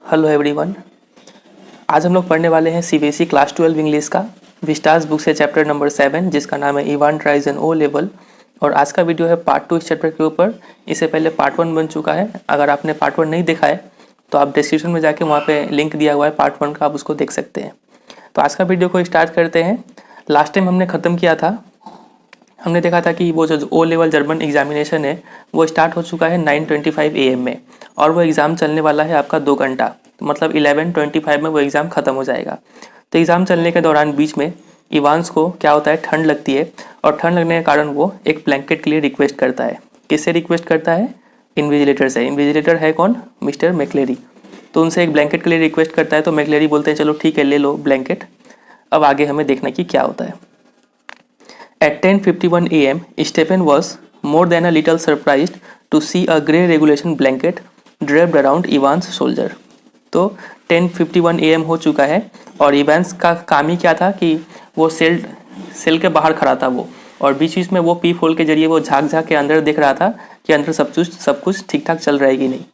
Hello everyone. आज हम लोग पढ़ने वाले हैं सीबीएसई क्लास 12 इंग्लिश का विस्टास बुक से चैप्टर नंबर 7 जिसका नाम है Evans tries an O level. और आज का वीडियो है पार्ट 2 इस चैप्टर के ऊपर। इससे पहले पार्ट 1 बन चुका है। अगर आपने पार्ट 1 नहीं देखा है तो आप डिस्क्रिप्शन में जाके वहाँ पे लिंक दिया हुआ है पार्ट 1 का, आप उसको देख सकते हैं। तो आज का वीडियो को स्टार्ट करते हैं। लास्ट टाइम हमने ख़त्म किया था, हमने देखा था कि वो जो ओ लेवल जर्मन एग्जामिनेशन है वो स्टार्ट हो चुका है 9:25 AM में, और वो एग्ज़ाम चलने वाला है आपका 2 घंटा। तो मतलब 11:25 में वो एग्ज़ाम ख़त्म हो जाएगा। तो एग्ज़ाम चलने के दौरान बीच में इवांस को क्या होता है, ठंड लगती है, और ठंड लगने के कारण वो एक ब्लैंकेट के लिए रिक्वेस्ट करता है। किससे रिक्वेस्ट करता है? इन्विजिलेटर से। इन्विजिलेटर है कौन? मिस्टर मैक्लेरी। तो उनसे एक ब्लैंकेट के लिए रिक्वेस्ट करता है। तो मैक्लेरी बोलते हैं चलो ठीक है, ले लो ब्लैंकेट। अब आगे हमें देखना कि क्या होता है। At 10:51 AM, Stephen was more than a little surprised to see a grey regulation blanket draped around Ivan's shoulder. तो 10:51 AM हो चुका है और इवांस का काम ही क्या था कि वो सेल के बाहर खड़ा था वो, और बीच बीच में वो पीप होल के जरिए वो झाँक के अंदर देख रहा था कि अंदर सब कुछ ठीक ठाक चल रहा है कि नहीं।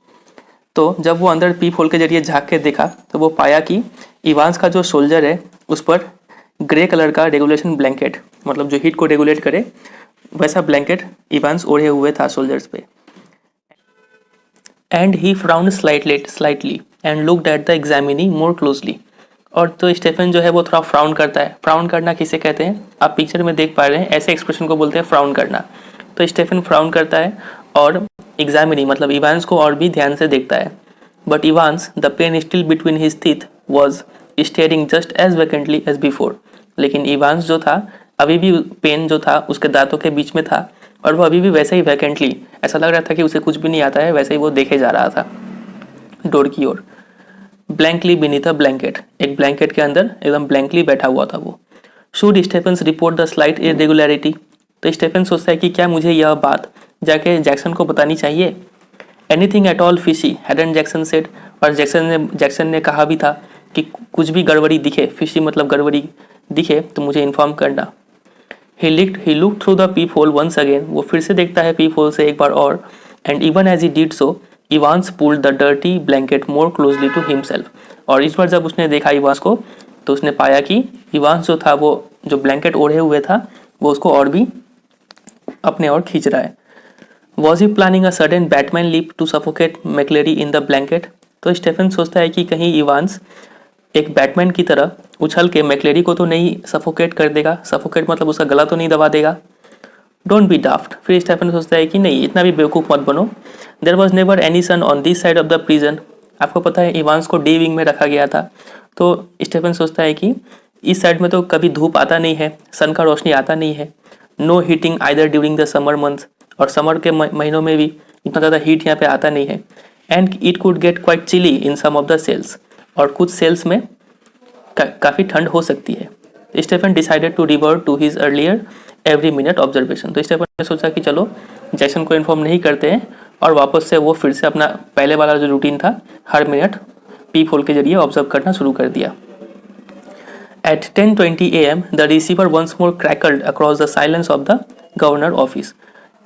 तो जब वो अंदर पीप होल के जरिए झाँक के देखा तो वो पाया कि इवांस का जो शोल्डर है उस पर ग्रे कलर का रेगुलेशन ब्लैंकेट, मतलब जो हीट को रेगुलेट करे वैसा ब्लैंकेट इवांस ओढ़े हुए था शोल्डर्स पे। And he frowned slightly and looked at the examinee more closely. और तो स्टेफन जो है वो थोड़ा फ्राउन करता है। फ्राउन करना किसे कहते हैं? आप पिक्चर में देख पा रहे हैं, ऐसे एक्सप्रेशन को बोलते हैं फ्राउन करना। तो स्टेफन फ्राउन करता है और एग्जामिनी मतलब इवांस को और भी ध्यान से देखता है। But Evans, the pen still between his teeth was staring just as vacantly as before. लेकिन इवांस जो था अभी भी पेन जो था उसके दांतों के बीच में था, और वो अभी भी वैसे ही वैकेंटली, ऐसा लग रहा था कि उसे कुछ भी नहीं आता है, वैसे ही वो देखे जा रहा था डोर की ओर। ब्लैंकली बीनीथ अ ब्लैंकेट, एक ब्लैंकेट के अंदर एकदम ब्लैंकली बैठा हुआ था वो। Should Stefan's report the slight irregularity. तो स्टेफन सोचता है कि क्या मुझे यह बात जाके जैक्सन को बतानी चाहिए। Anything at all fishy hadn't Jackson said. और जैक्सन ने कहा भी था कि कुछ भी गड़बड़ी दिखे, फिशी मतलब गड़बड़ी दिखे तो मुझे इन्फॉर्म करना। He look through the peephole once again. वो फिर से देखता है पीप होल से एक बार और। And even as he did so Evans pulled the dirty blanket more closely to himself. और इस बार जब उसने देखा इवांस को तो उसने पाया कि इवांस जो था वो जो ब्लैंकेट ओढ़े हुए था वो उसको और भी अपने ओर खींच रहा है। Was he planning a sudden Batman leap to suffocate McLeery in the blanket. तो स्टेफन सोचता है कि कहीं इवांस एक बैटमैन की तरह उछल के मैक्लेरी को तो नहीं सफोकेट कर देगा। सफोकेट मतलब उसका गला तो नहीं दबा देगा। Don't be डाफ्ट। फिर स्टेफन सोचता है कि नहीं, इतना भी बेवकूफ़ मत बनो। There was never any sun on this side of the prison. आपको पता है इवांस को डी विंग में रखा गया था। तो स्टेफन सोचता है कि इस साइड में तो कभी धूप आता नहीं है, सन का रोशनी आता नहीं है। No heating either during the summer months. और समर के महीनों में भी इतना ज़्यादा हीट यहाँ पे आता नहीं है। And it could get quite chilly in some of the cells. और कुछ सेल्स में काफ़ी ठंड हो सकती है। Stephen decided to revert to his earlier every minute observation. तो स्टेफन ने सोचा कि चलो जैक्सन को इन्फॉर्म नहीं करते हैं, और वापस से वो फिर से अपना पहले वाला जो रूटीन था हर मिनट पीप होल के जरिए ऑब्जर्व करना शुरू कर दिया। At 10:20 AM the receiver once more crackled across the silence of the governor office.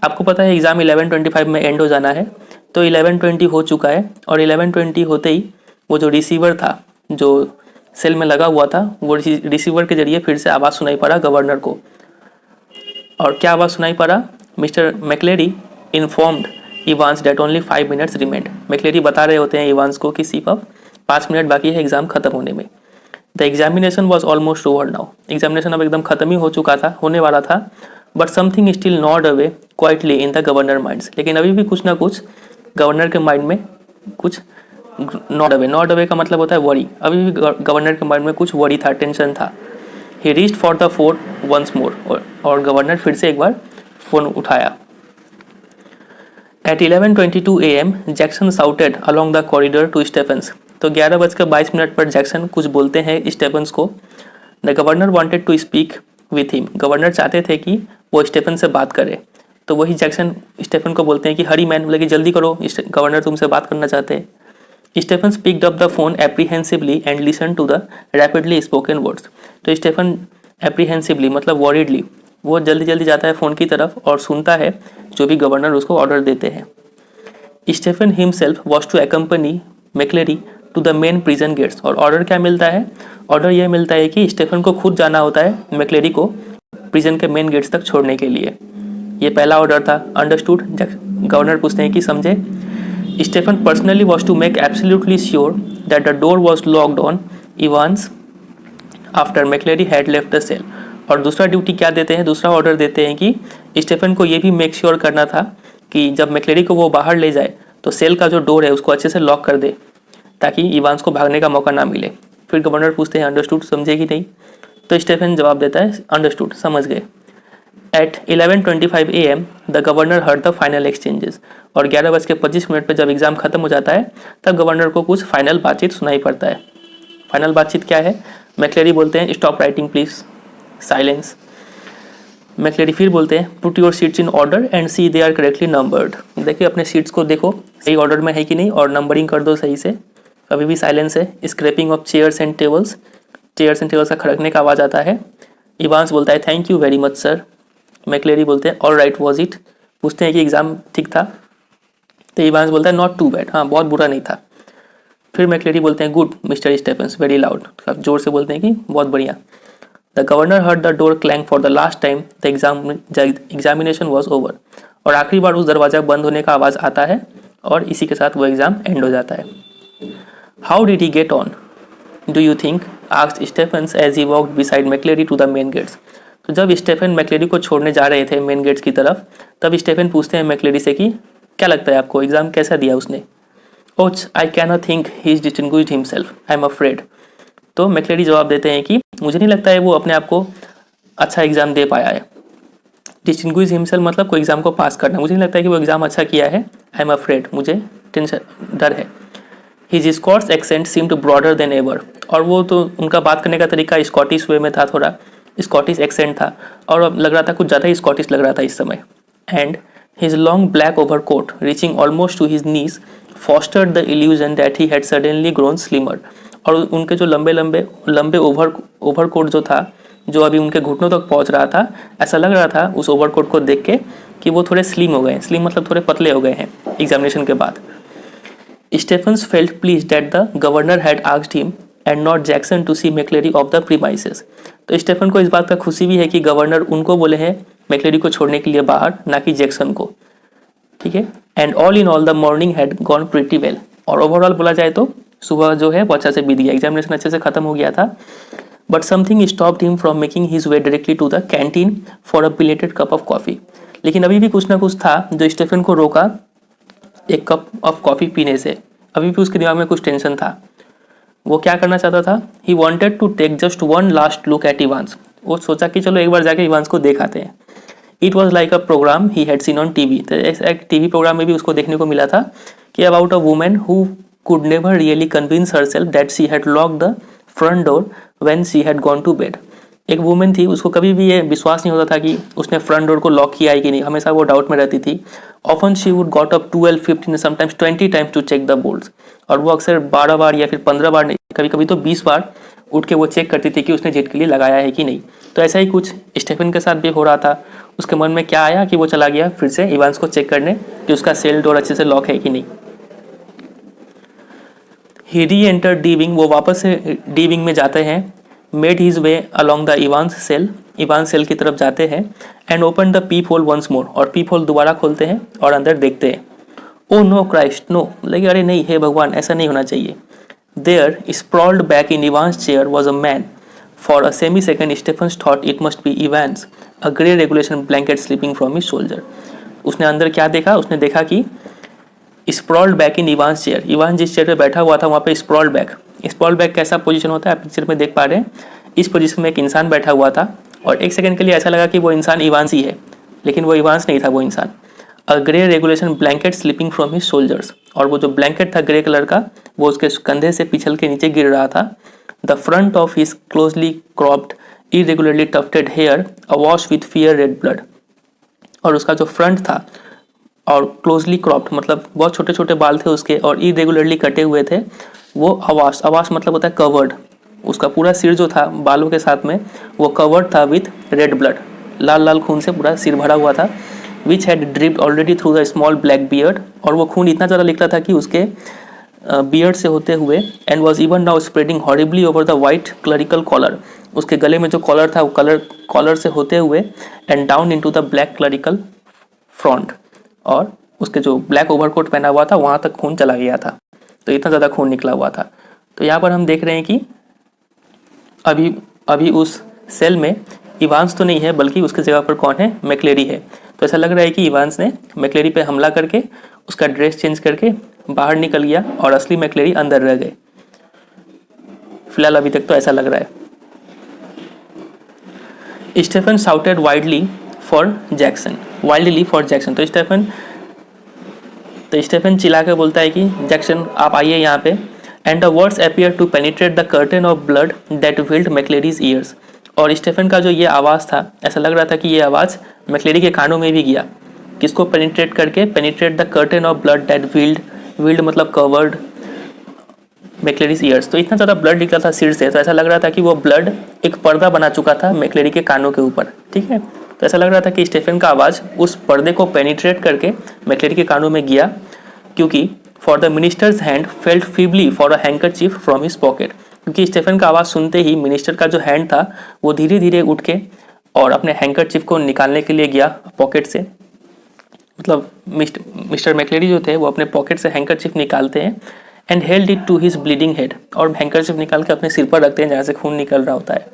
आपको पता है एग्जाम 11:25 में एंड हो जाना है, तो 11:20 हो चुका है, और 11:20 होते ही वो जो रिसीवर था जो सेल में लगा हुआ था वो रिसीवर के जरिए फिर से आवाज़ सुनाई पड़ा गवर्नर को। और क्या आवाज़ सुनाई पड़ा? Mister McLeery informed Evans that only 5 minutes remained. McLeery बता रहे होते हैं इवांस को कि सिर्फ अब 5 मिनट बाकी है एग्ज़ाम ख़त्म होने में। The examination was almost over now. Examination अब एकदम ख़त्म ही हो चुका था, होने वाला था। But something still not away quietly in the governor minds. लेकिन अभी भी कुछ ना कुछ गवर्नर के माइंड में कुछ नॉट अवे का मतलब होता है वरी। अभी भी गवर्नर के माइंड में कुछ वरी था, टेंशन था। He reached for the phone once more. और गवर्नर फिर से एक बार फ़ोन उठाया। At 11:22 AM Jackson shouted along the corridor to Stephens. तो 11:22 पर जैक्सन कुछ बोलते हैं स्टेफन्स को। The governor wanted to speak with him. Governor चाहते थे कि वो स्टेफन से बात करे। तो वही जैक्सन स्टेफन को बोलते हैं कि हरी मैन, बोले कि जल्दी करो, गवर्नर तुमसे बात करना चाहते हैं। Stephen picked up the phone apprehensively and listen to the rapidly spoken words. तो स्टेफन एप्रीहेंसिवली मतलब वॉरिडली, वो जल्दी जल्दी जाता है फ़ोन की तरफ और सुनता है जो भी गवर्नर उसको ऑर्डर देते हैं। Stephen himself was to accompany McLeery to the main prison gates. और ऑर्डर क्या मिलता है? ऑर्डर यह मिलता है कि स्टेफन को खुद जाना होता है मैक्लेरी को प्रिजन के मेन गेट्स तक छोड़ने के लिए। ये पहला ऑर्डर था। अंडरस्टूड? गवर्नर पूछते हैं कि समझे? Stephen personally was to make absolutely sure that the door was locked on Evans after McLeery had left the cell. और दूसरा ड्यूटी क्या देते हैं, दूसरा ऑर्डर देते हैं कि स्टेफन को ये भी मेक श्योर करना था कि जब मैक्लेरी को वो बाहर ले जाए तो सेल का जो डोर है उसको अच्छे से लॉक कर दे ताकि इवांस को भागने का मौका ना मिले। फिर गवर्नर पूछते हैं अंडरस्टूड, समझे कि नहीं? तो स्टेफन जवाब देता है अंडरस्टूड, समझ गए। At 11:25 AM the governor heard the final exchanges. और 11:25 पर जब एग्जाम खत्म हो जाता है तब गवर्नर को कुछ फाइनल बातचीत सुनाई पड़ता है। फाइनल बातचीत क्या है? मैक्लेरी बोलते हैं stop writing please, silence. McLeery फिर बोलते हैं put your seats in order and see they are correctly numbered. देखिए अपने सीट्स को देखो सही ऑर्डर में है कि नहीं और नंबरिंग कर दो सही से। अभी भी साइलेंस है। Scraping of chairs and tables, chairs and tables का खड़कने का आवाज़ आता है। इवांस बोलता है thank you very much sir. McLeery बोलते हैं ऑल राइट वॉज इट। पूछते हैं कि एग्ज़ाम ठीक था? तो इवांस बोलता है नॉट टू बैड, हाँ बहुत बुरा नहीं था। फिर मैक्लेरी बोलते हैं good mister Stefan's, very loud, जोर से बोलते हैं कि बहुत बढ़िया। The governor heard the door clang for the last time the examination was over. और आखिरी बार उस दरवाज़ा बंद होने का आवाज़ आता है और इसी के साथ वो एग्ज़ाम एंड हो जाता है। How did he get on do you think? Asked Stephens as he walked beside McLeery to the main gates. तो जब स्टेफन मैक्लेरी को छोड़ने जा रहे थे मेन गेट्स की तरफ तब स्टेफन पूछते हैं मैक्लेरी से कि क्या लगता है आपको एग्ज़ाम कैसा दिया उसने? Ouch I can not think he is distinguished himself, I am afraid. तो मैक्लेरी जवाब देते हैं कि मुझे नहीं लगता है वो अपने आप को अच्छा एग्ज़ाम दे पाया है। डिस्टिंग्विश हिमसेल्फ मतलब कोई एग्ज़ाम को पास करना, मुझे नहीं लगता है कि वो एग्ज़ाम अच्छा किया है। आई एम अफ्रेड, मुझे टेंशन, डर है। His Scots accent seemed broader than ever. और वो तो उनका बात करने का तरीका स्कॉटिश वे में था, थोड़ा स्कॉटिश एक्सेंट था और अब लग रहा था कुछ ज़्यादा ही स्कॉटिश लग रहा था इस समय। And his long black overcoat reaching almost to his knees fostered the illusion that he had suddenly grown slimmer। और उनके जो लंबे ओवरकोट जो था जो अभी उनके घुटनों तक पहुंच रहा था, ऐसा लग रहा था उस ओवरकोट को देख के कि वो थोड़े स्लिम हो गए हैं। स्लिम मतलब थोड़े पतले हो गए हैं एग्जामिनेशन के बाद। Stephens felt pleased that the governor had asked him and not Jackson to see McLeery off the premises. तो स्टेफन को इस बात का खुशी भी है कि गवर्नर उनको बोले हैं मैक्लेरी को छोड़ने के लिए बाहर, ना कि जैक्सन को। ठीक है। And all in all the morning had gone pretty well. और ओवरऑल बोला जाए तो सुबह जो है वो अच्छा से बीत गया, एग्जामिनेशन अच्छे से खत्म हो गया था। But something stopped him from making his way directly to the canteen for a belated cup of coffee. लेकिन अभी भी कुछ ना कुछ था जो स्टेफन को रोका एक कप ऑफ कॉफ़ी पीने से। अभी भी उसके दिमाग में कुछ टेंशन था। वो क्या करना चाहता था? He wanted to take just one last look at Evans. वो सोचा कि चलो एक बार जाके इवांस को देख आते हैं। It was like a programme he had seen on TV. तो एक टीवी प्रोग्राम में भी उसको देखने को मिला था कि about a woman who could never really convince herself that she had locked the front door when she had gone to bed. एक वुमेन थी, उसको कभी भी ये विश्वास नहीं होता था कि उसने फ्रंट डोर को लॉक किया है कि नहीं, हमेशा वो डाउट में रहती थी। Often she would got up 12, 15 sometimes 20 times to check the bolts. और वो अक्सर 12 बार या फिर 15 बार, कभी कभी तो 20 बार उठ के वो चेक करती थी कि उसने जेट के लिए लगाया है कि नहीं। तो ऐसा ही कुछ स्टेफन के साथ भी हो रहा था। उसके मन में क्या आया कि वो चला गया फिर से इवांस को चेक करने कि उसका सेल डोर अच्छे से लॉक है कि नहीं। ही री एंटर डी विंग। वो वापस से डी विंग में जाते हैं। Made his way along the Evans cell की तरफ जाते हैं। And open the peephole once more. और पीप होल दोबारा खोलते हैं और अंदर देखते हैं। ओ नो क्राइस्ट नो, लगे अरे नहीं, हे भगवान, ऐसा नहीं होना चाहिए। There sprawled back in Evans chair was a man. For a semi-second, Stephens thought it must be Evans, a grey regulation blanket slipping from his shoulder. उसने अंदर क्या देखा? उसने देखा कि sprawled back in Evans chair, Ivan जिस chair पे बैठा हुआ था वहाँ पे sprawled back कैसा पोजीशन होता है आप पिक्चर में देख पा रहे हैं। इस पोजीशन में एक इंसान बैठा हुआ था और एक सेकंड के लिए ऐसा लगा कि वो इंसान इवांस ही है, लेकिन वो इवांस नहीं था, वो इंसान। A grey regulation blanket slipping from his shoulders. और वो जो ब्लैंकेट था ग्रे कलर का वो उसके कंधे से पिछल के नीचे गिर रहा था। The front of his closely cropped, irregularly tufted hair awash with fear red blood। और उसका जो फ्रंट था और क्लोजली क्रॉप्ड मतलब बहुत छोटे छोटे बाल थे उसके और इरेगुलरली कटे हुए थे। वो आवास मतलब होता है कवर्ड। उसका पूरा सिर जो था बालों के साथ में वो कवर्ड था विथ रेड ब्लड, लाल लाल खून से पूरा सिर भरा हुआ था। Which had dripped already through the small black beard. और वो खून इतना ज़्यादा निकला था कि उसके बियर्ड से होते हुए and was even now spreading horribly over the white clerical collar, उसके गले में जो कॉलर था वो कॉलर से होते हुए and down into the black clerical front, और उसके जो ब्लैक ओवरकोट पहना हुआ था वहाँ तक खून चला गया था। तो इतना ज़्यादा खून निकला हुआ था। तो यहाँ पर हम देख रहे हैं कि अभी उस सेल में इवांस तो नहीं है, बल्कि उसकी जगह पर कौन है, मैक्लेरी है। तो ऐसा लग रहा है कि इवांस ने मैक्लेरी पे हमला करके उसका ड्रेस चेंज करके बाहर निकल गया और असली मैक्लेरी अंदर रह गए। फिलहाल अभी तक तो ऐसा लग रहा है। Stephen shouted wildly for Jackson. तो स्टेफन चिल्ला के बोलता है कि जैक्सन आप आइए यहाँ पे। And the words appear to penetrate the curtain of blood that filled McLeery's ears. और स्टेफन का जो ये आवाज़ था, ऐसा लग रहा था कि ये आवाज़ मैक्लेरी के कानों में भी गया। किसको पेनिट्रेट करके, penetrate the curtain of blood that field मतलब कवर्ड मैक्लेरीज ईयर्स। तो इतना ज़्यादा ब्लड निकला था सिर से, तो ऐसा लग रहा था कि वो ब्लड एक पर्दा बना चुका था मैक्लेरी के कानों के ऊपर। ठीक है, तो ऐसा लग रहा था कि स्टेफन का आवाज़ उस पर्दे को पेनिट्रेट करके मैक्लेरी के कानों में गया, क्योंकि for the ministers hand felt feebly for a handkerchief from his pocket. क्योंकि स्टेफन का आवाज़ सुनते ही मिनिस्टर का जो हैंड था वो धीरे धीरे उठ के और अपने हैंकरचीफ को निकालने के लिए गया पॉकेट से। मतलब मिस्टर मैक्लेरी जो थे वो अपने पॉकेट से हैंकरचीफ निकालते हैं and held it to his bleeding head, और हैंकरचीफ निकाल के अपने सिर पर रखते हैं जहाँ से खून निकल रहा होता है।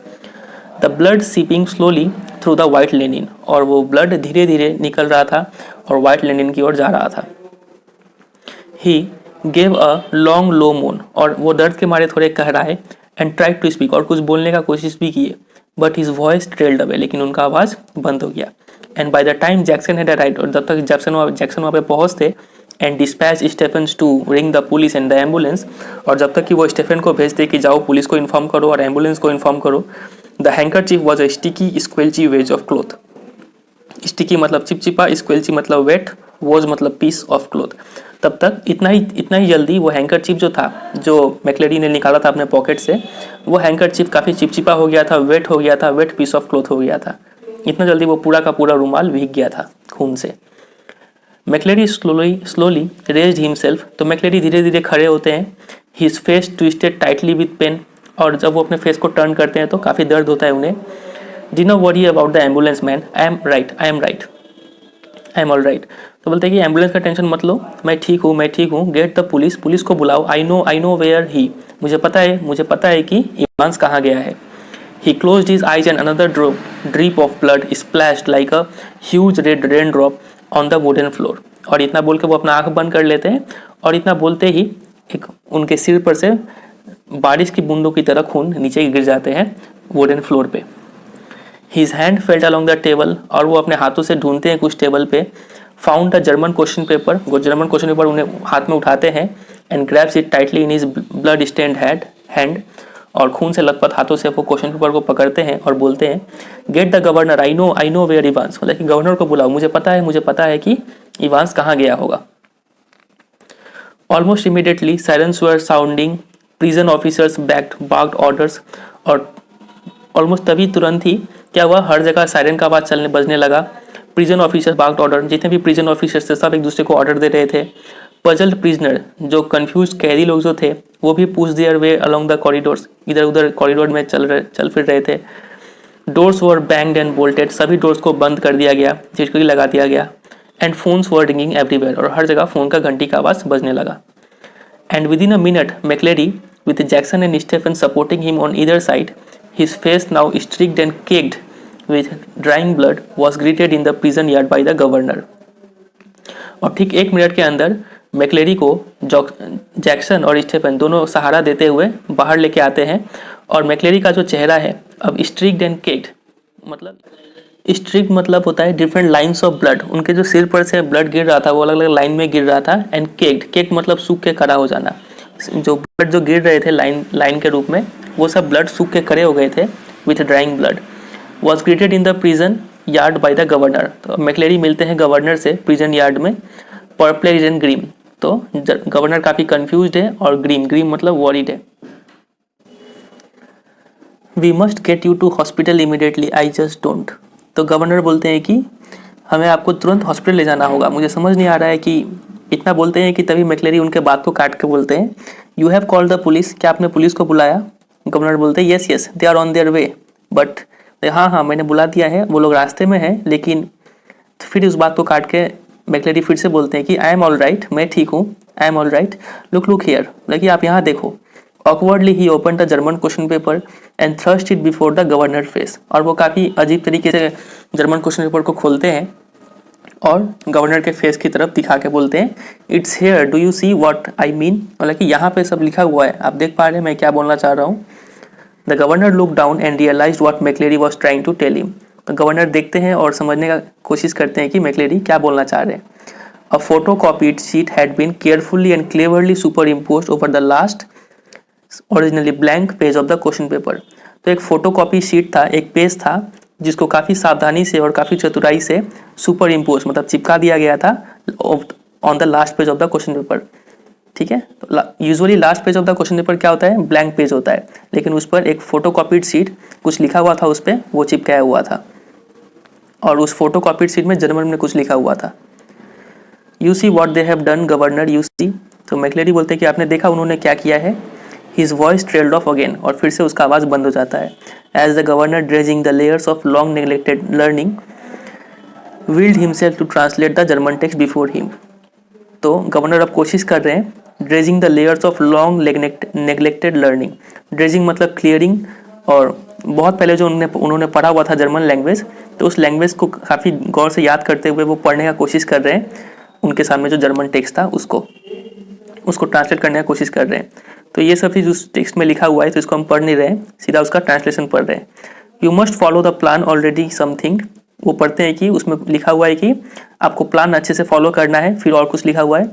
The blood seeping slowly through the white Lenin, और वो ब्लड धीरे धीरे निकल रहा था और वाइट लेनिन की ओर जा रहा था। ही गेव अ लॉन्ग लो मोन, और वो दर्द के मारे थोड़े कहराए एंड ट्राइड टू स्पीक, और कुछ बोलने का कोशिश भी किए, but his voice trailed away, लेकिन उनका आवाज़ बंद हो गया। And by the time Jackson had arrived, और जब तक जैक्सन वहाँ पे पहुँचते and dispatch Stephen to ring the police and the ambulance, और जब तक कि वो स्टेफन को भेजते कि जाओ पुलिस को इन्फॉर्म करो और एम्बुलेंस को इन्फॉर्म करो, the handkerchief was a sticky squelchy wedge of cloth. Sticky मतलब चिपचिपा, स्क्वेल्ची मतलब वेट, वॉज मतलब पीस ऑफ क्लोथ। तब तक इतना ही जल्दी वो हैंकरचीफ जो था, जो मैक्लेरी ने निकाला था अपने पॉकेट से, वो हैंकरचीफ काफ़ी चिपचिपा हो गया था, वेट हो गया था, वेट पीस ऑफ क्लोथ हो गया था। इतना जल्दी वो पूरा का पूरा रुमाल भीग गया था खून से। मैक्लेरी स्लोली रेज्ड हिमसेल्फ, तो मैक्लेरी धीरे धीरे खड़े होते हैं। His face twisted tightly with pain, और जब वो अपने फेस को टर्न करते हैं तो काफ़ी दर्द होता है उन्हें। D not worry about the ambulance man, I am all right. तो बोलते हैं कि एम्बुलेंस का टेंशन मत लो, मैं ठीक हूँ, गेट द पुलिस को बुलाओ, आई नो वेयर ही, मुझे पता है कि इवांस कहाँ गया है। He closed his eyes and another drip of blood splashed like a huge red raindrop on the wooden floor. और इतना बोल के वो अपना आंख बंद कर लेते हैं, और इतना बोलते ही एक उनके सिर पर से बारिश की बूंदों की तरह खून नीचे गिर जाते हैं वुडन फ्लोर पे। His hand felt along the table, और वो अपने हाथों से ढूंढते हैं कुछ टेबल पे। Found a German question paper, वो जर्मन क्वेश्चन पेपर उन्हें हाथ में उठाते हैं and grabs it tightly in his blood stained hand, और खून से लथपथ हाथों से वो क्वेश्चन पेपर को पकड़ते हैं और बोलते हैं get the governor, I know where Evans, मतलब कि गवर्नर को बुलाओ, मुझे पता है कि इवांस कहाँ गया होगा। ऑलमोस्ट इमीडिएटली सायरन्स वर साउंडिंग, प्रिजन ऑफिसर्स बार्क्ड ऑर्डर्स, और ऑलमोस्ट तभी तुरंत ही क्या हुआ, हर जगह सायरन का आवाज़ बजने लगा। प्रिजन ऑफिसर्स बार्क्ड ऑर्डर, जितने भी प्रिजन ऑफिसर्स थे सब एक दूसरे को ऑर्डर दे रहे थे। पजल्ड प्रिजनर, जो कंफ्यूज कैदी लोग जो थे वो भी पूछ their way along the corridors, इधर उधर कॉरिडोर में चल फिर रहे थे। Doors were banged and bolted, सभी डोर्स को बंद कर दिया गया, चिटकड़ी लगा दिया गया। And phones were ringing everywhere, और हर जगह फ़ोन का घंटी का आवाज़ बजने लगा। And within a minute McLeery with Jackson and Stephen supporting him on either side, his face now streaked and caked with drying blood was greeted in the prison yard by the governor। और ठीक 1 minute के अंदर मैक्लेरी को Jackson और Stephen दोनों सहारा देते हुए बाहर लेके आते हैं, और मैक्लेरी का जो चेहरा है अब स्ट्रिक्ड एंड केक्ड, मतलब स्ट्रिक्ट मतलब होता है डिफरेंट लाइन्स ऑफ ब्लड, उनके जो सिर पर से ब्लड गिर रहा था वो अलग अलग लाइन में गिर रहा था। एंड केक्ड मतलब सूख के खड़ा हो जाना, जो ब्लड जो गिर रहे थे लाइन के रूप में वो सब ब्लड सूख के खड़े हो गए थे with drawing blood. Was greeted in the prison yard by the governor, तो मैक्लेरी मिलते हैं गवर्नर से प्रिजन यार्ड में। पर्पलेक्स्ड एंड ग्रीम, तो गवर्नर काफ़ी कंफ्यूज्ड है, और ग्रीम मतलब वॉरिड है। We must get you to hospital immediately, I just don't, तो गवर्नर बोलते हैं कि हमें आपको तुरंत हॉस्पिटल ले जाना होगा, मुझे समझ नहीं आ रहा है कि इतना बोलते हैं कि तभी मैक्लेरी उनके बात को काट के बोलते हैं, you have called the police, क्या आपने पुलिस को बुलाया? गवर्नर बोलते हैं yes yes they are on their way, but हाँ हाँ मैंने बुला दिया है, वो लोग रास्ते में हैं, लेकिन फिर उस बात को काट के मैक्लेरी फिर से बोलते हैं कि आई एम ऑल राइट, मैं ठीक हूँ, I am all right, look here, लगी आप यहाँ देखो। Awkwardly he open the German question paper and thrust it before the governor face, और वो काफ़ी अजीब तरीके से जर्मन क्वेश्चन पेपर को खोलते हैं और गवर्नर के फेस की तरफ दिखा के बोलते हैं it's here do you see what I mean, मतलब कि यहाँ पे सब लिखा हुआ है, आप देख पा रहे हैं मैं क्या बोलना चाह रहा हूँ। The governor look down and realise what McLeery was trying to tell him, तो गवर्नर देखते हैं और समझने का कोशिश करते हैं कि मैक्लेरी क्या बोलना चाह रहे हैं। A photocopied sheet had been carefully and cleverly superimposed over the last originally blank page of the question paper, तो एक फोटो कॉपी शीट था, एक पेज था जिसको काफ़ी सावधानी से और काफ़ी चतुराई से सुपर इम्पोज मतलब चिपका दिया गया था on the last page of the question paper. ठीक है, तो usually last page of the question paper क्या होता है, ब्लैंक पेज होता है, लेकिन उस पर एक फोटो कॉपीड शीट कुछ लिखा हुआ था, उस पर वो चिपकाया हुआ था, और उस फोटो कॉपीड शीट में जर्मन में कुछ लिखा हुआ था। You see what they have done governor you see, तो मैक्लेरी बोलते हैं कि आपने देखा उन्होंने क्या किया है। His voice trailed off again, और फिर से उसका आवाज़ बंद हो जाता है। As the governor dredging the layers of long neglected learning willed himself to translate the German text before him, तो गवर्नर अब कोशिश कर रहे हैं dredging the layers of long neglected learning, dredging मतलब क्लियरिंग, और बहुत पहले जो उन्होंने पढ़ा हुआ था जर्मन लैंग्वेज, तो उस लैंग्वेज को काफ़ी गौर से याद करते हुए वो पढ़ने का कोशिश कर रहे हैं, उनके सामने जो जर्मन टेक्स्ट था उसको ट्रांसलेट करने का कोशिश कर रहे हैं। तो ये सब चीज़ उस टेक्स्ट में लिखा हुआ है, तो इसको हम पढ़ नहीं रहे हैं, सीधा उसका ट्रांसलेशन पढ़ रहे हैं। You must follow the plan already something, वो पढ़ते हैं कि उसमें लिखा हुआ है कि आपको प्लान अच्छे से फॉलो करना है, फिर और कुछ लिखा हुआ है।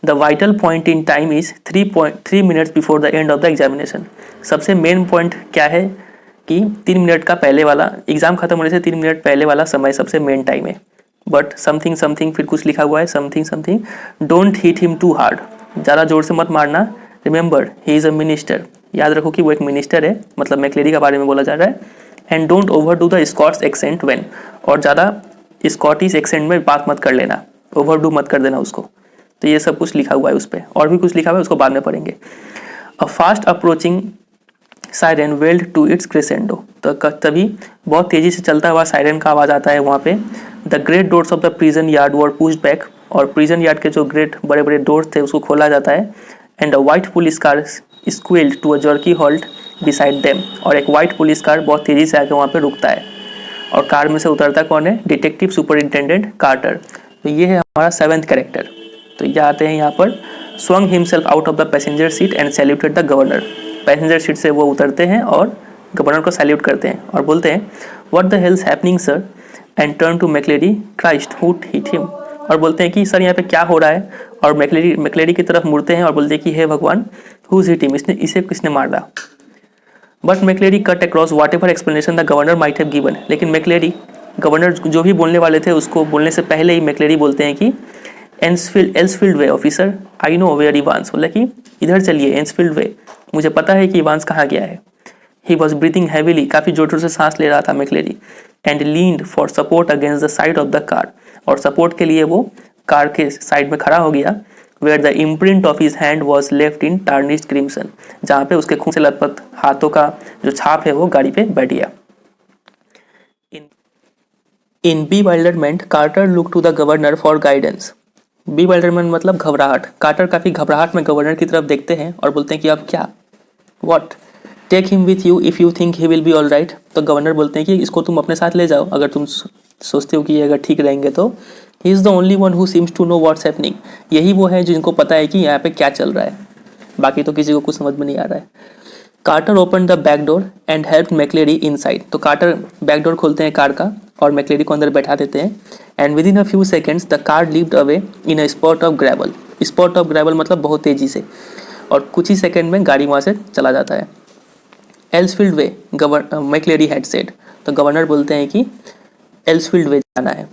The vital point in time is 3 minutes before the end of the examination, सबसे मेन पॉइंट क्या है कि 3 मिनट का पहले वाला, एग्जाम खत्म होने से 3 मिनट पहले वाला समय सबसे मेन टाइम है। बट समथिंग समथिंग फिर कुछ लिखा हुआ है, something something, don't hit him too hard, ज़्यादा जोर से मत मारना। Remember he is a minister, याद रखो कि वो एक मिनिस्टर है, मतलब मैक्लेरी के बारे में बोला जा रहा है। And don't overdo the Scots accent when, और ज़्यादा स्कॉटिश एक्सेंट में बात मत कर लेना, ओवरडू मत कर देना उसको। तो ये सब कुछ लिखा हुआ है उस पर, और भी कुछ लिखा हुआ है उसको बाद में पढ़ेंगे। A fast approaching siren wailed to its crescendo, तो तभी बहुत तेज़ी से चलता हुआ सायरन का आवाज़ आता है वहाँ पे। The great doors of the prison yard were pushed back, और प्रिजन यार्ड के जो ग्रेट बड़े बड़े डोर्स थे उसको खोला जाता है। And a white police car squealed to a jerky halt beside them, और एक वाइट पुलिस कार बहुत तेज़ी से आके वहाँ पे रुकता है, और कार में से उतरता कौन है, डिटेक्टिव सुपरिंटेंडेंट कार्टर। तो ये है हमारा 7th कैरेक्टर। तो ये आते हैं यहाँ पर, swung himself out of the passenger seat and saluted the governor, passenger seat से वो उतरते हैं और गवर्नर को सैल्यूट करते हैं और बोलते हैं what the hell's happening sir, and turn to McLeery Christ who hit him, और बोलते हैं कि सर यहाँ पे क्या हो रहा है, और मैक्लेरी की तरफ मुड़ते हैं और बोलते हैं कि हे भगवान हु हिट हिम, इसे किसने मारा। But McLeery cut across whatever explanation the governor might have given, लेकिन मैक्लेरी गवर्नर जो भी बोलने वाले थे उसको बोलने से पहले ही मैक्लेरी बोलते हैं कि Elsfield way officer, I know where Evans, बोला कि इधर चलिए एल्सफील्ड वे, मुझे पता है कि इवांस कहाँ गया है। ही वॉज ब्रीथिंग हैविली, काफ़ी जोर जोर से सांस ले रहा था McLeery. And leaned for support against the side of the car, और सपोर्ट के लिए वो कार के साइड में खड़ा हो गया। Where the imprint of his hand was left in tarnished crimson, जहाँ पे उसके खून से लथपथ हाथों का जो छाप है वो गाड़ी पे बैठ गया। In bewilderment Carter look to the governor for guidance, bewilderment मतलब घबराहट, कार्टर काफ़ी घबराहट में गवर्नर की तरफ देखते हैं और बोलते हैं कि अब क्या, what, take him with you if you think he will be all right, तो गवर्नर बोलते हैं कि इसको तुम अपने साथ ले जाओ अगर तुम सोचते हो कि ये अगर ठीक रहेंगे तो। He is the only one who seems to know what's happening, यही वो है जिनको पता है कि यहाँ पे क्या चल रहा है, बाकी तो किसी को कुछ समझ में नहीं आ रहा है। Carter open the back door and help McLeery inside, तो कार्टर बैक डोर खोलते हैं कार का और मैक्लेरी को अंदर बैठा देते हैं। And within a few seconds the car levied away in a spot of gravel, spot of gravel मतलब बहुत तेज़ी से, और कुछ ही सेकेंड में गाड़ी वहाँ से चला जाता है। Elsfield way McLeery had said, तो गवर्नर बोलते हैं कि एल्सफील्ड वे जाना है।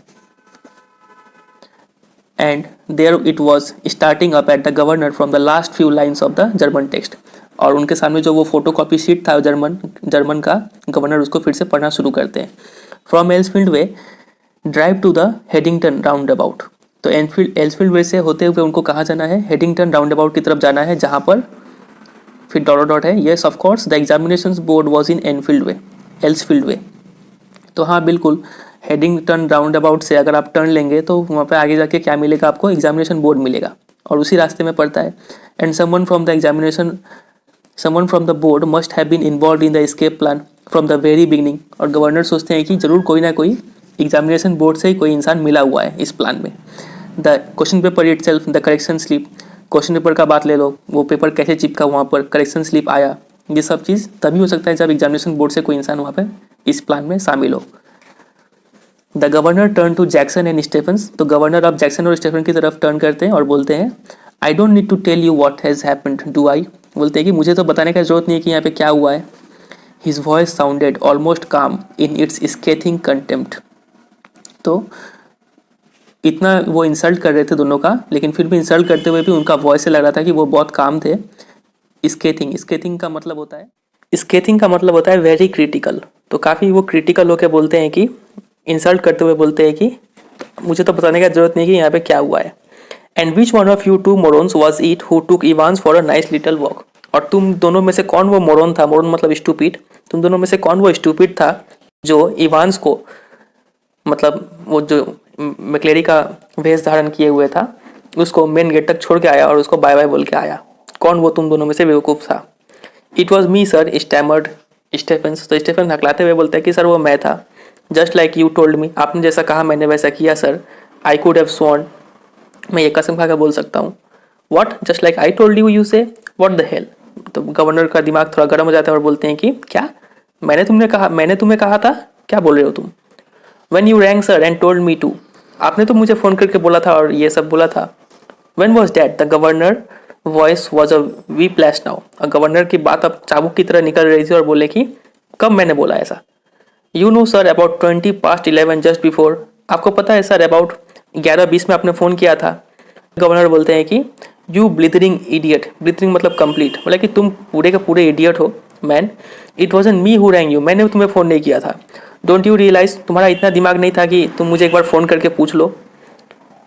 And there it was starting up at the governor from the last few lines of the German text, और उनके सामने जो वो फोटो कॉपी शीट था जर्मन का, गवर्नर उसको फिर से पढ़ना शुरू करते हैं। From Elsfield way drive to the Headington roundabout, तो तो एल्सफील्ड वे से होते हुए उनको कहाँ जाना है, हेडिंगटन राउंड अबाउट की तरफ जाना है, जहाँ पर फिर डॉट डॉट है। Yes of course the examination board was in Elsfield way. तो हाँ बिल्कुल, हेडिंगटन राउंड अबाउट से अगर आप टर्न लेंगे तो वहाँ पे आगे जाके क्या मिलेगा आपको, एग्जामिनेशन बोर्ड मिलेगा और उसी रास्ते में पड़ता है। And someone from the board must have been involve in the escape plan from the very beginning. और गवर्नर सोचते हैं कि जरूर कोई ना कोई एग्जामिनेशन बोर्ड से ही कोई इंसान मिला हुआ है इस प्लान में। The question paper it self, the correction slip, question paper का बात ले लो, वो पेपर कैसे चिपका वहाँ पर, करेक्शन स्लिप आया, ये सब चीज़ तभी हो सकता है जब एग्जामिनेशन बोर्ड से कोई इंसान वहाँ पर इस प्लान में शामिल हो। The governor turn to Jackson and Stephens, तो गवर्नर अब जैक्सन और स्टेफन की तरफ टर्न करते हैं और बोलते हैं I don't need to tell you what has happened do I, बोलते हैं कि मुझे तो बताने का जरूरत नहीं है कि यहाँ पे क्या हुआ है। हिज वॉइस साउंडेड ऑलमोस्ट काम इन इट्स स्केथिंग कंटेम्प्ट, तो इतना वो इंसल्ट कर रहे थे दोनों का, लेकिन फिर भी इंसल्ट करते हुए भी उनका वॉइस से लग रहा था कि वो बहुत काम थे। स्केथिंग का मतलब होता है वेरी क्रिटिकल, तो काफ़ी वो क्रिटिकल होकर बोलते हैं कि इंसल्ट करते हुए बोलते हैं कि मुझे तो बताने का जरूरत नहीं कि यहाँ पे क्या हुआ है। And which one of you two morons was it who took Evans for a nice little walk, और तुम दोनों में से कौन वो मोरॉन था, मोरॉन मतलब स्टूपिड, तुम दोनों में से कौन वो स्टूपिड था जो इवान्स को, मतलब वो जो मैक्लेरी का वेश धारण किए हुए था, उसको मेन गेट तक छोड़ के आया और उसको बाय बाय बोल के आया, कौन वो तुम दोनों में से बेवकूफ़ था। It was me sir stammered Stephens, तो स्टेफेंस हकलाते हुए बोलते हैं कि सर वो मैं था। Just like you told me, आपने जैसा कहा मैंने वैसा किया sir. I could have sworn, मैं ये कसम खा कर बोल सकता हूँ। What, just like I told you, you से व्हाट द हेल। तो गवर्नर का दिमाग थोड़ा गर्म हो जाता है और बोलते हैं कि क्या, मैंने तुम्हें कहा था, क्या बोल रहे हो तुम। When you rang sir and told me to, आपने तो मुझे फ़ोन करके बोला था और ये सब बोला था। When was that, the governor voice was a wee plash now, और गवर्नर की बात अब चाबुक की तरह निकल रही थी और बोले कि कब मैंने बोला ऐसा। You know sir about 11 just before, आपको पता है सर अबाउट 11:20 में आपने फ़ोन किया था। गवर्नर बोलते हैं कि यू ब्लिथरिंग इडियट, ब्लिथरिंग मतलब कंप्लीट, बोला कि तुम पूरे के पूरे इडियट हो man. It wasn't me who wrong you, मैंने तुम्हें फ़ोन नहीं किया था। डोंट यू रियलाइज, तुम्हारा इतना दिमाग नहीं था कि तुम मुझे एक बार फ़ोन करके पूछ लो।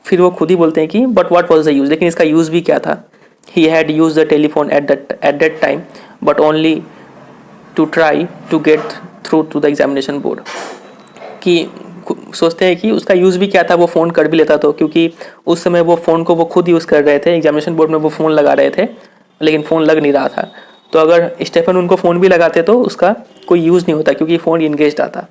फिर वो खुद ही बोलते हैं कि but what was the use, लेकिन इसका यूज़ भी क्या था। He had use the telephone at that time but only to try to get through to the examination board, कि सोचते हैं कि उसका यूज़ भी क्या था, वो फ़ोन कर भी लेता तो, क्योंकि उस समय वो फ़ोन को वो खुद यूज़ कर रहे थे, एग्जामिनेशन बोर्ड में वो फ़ोन लगा रहे थे लेकिन फ़ोन लग नहीं रहा था। तो अगर स्टेफन उनको फ़ोन भी लगाते तो उसका कोई यूज़ नहीं होता क्योंकि फ़ोन इंगेज आता।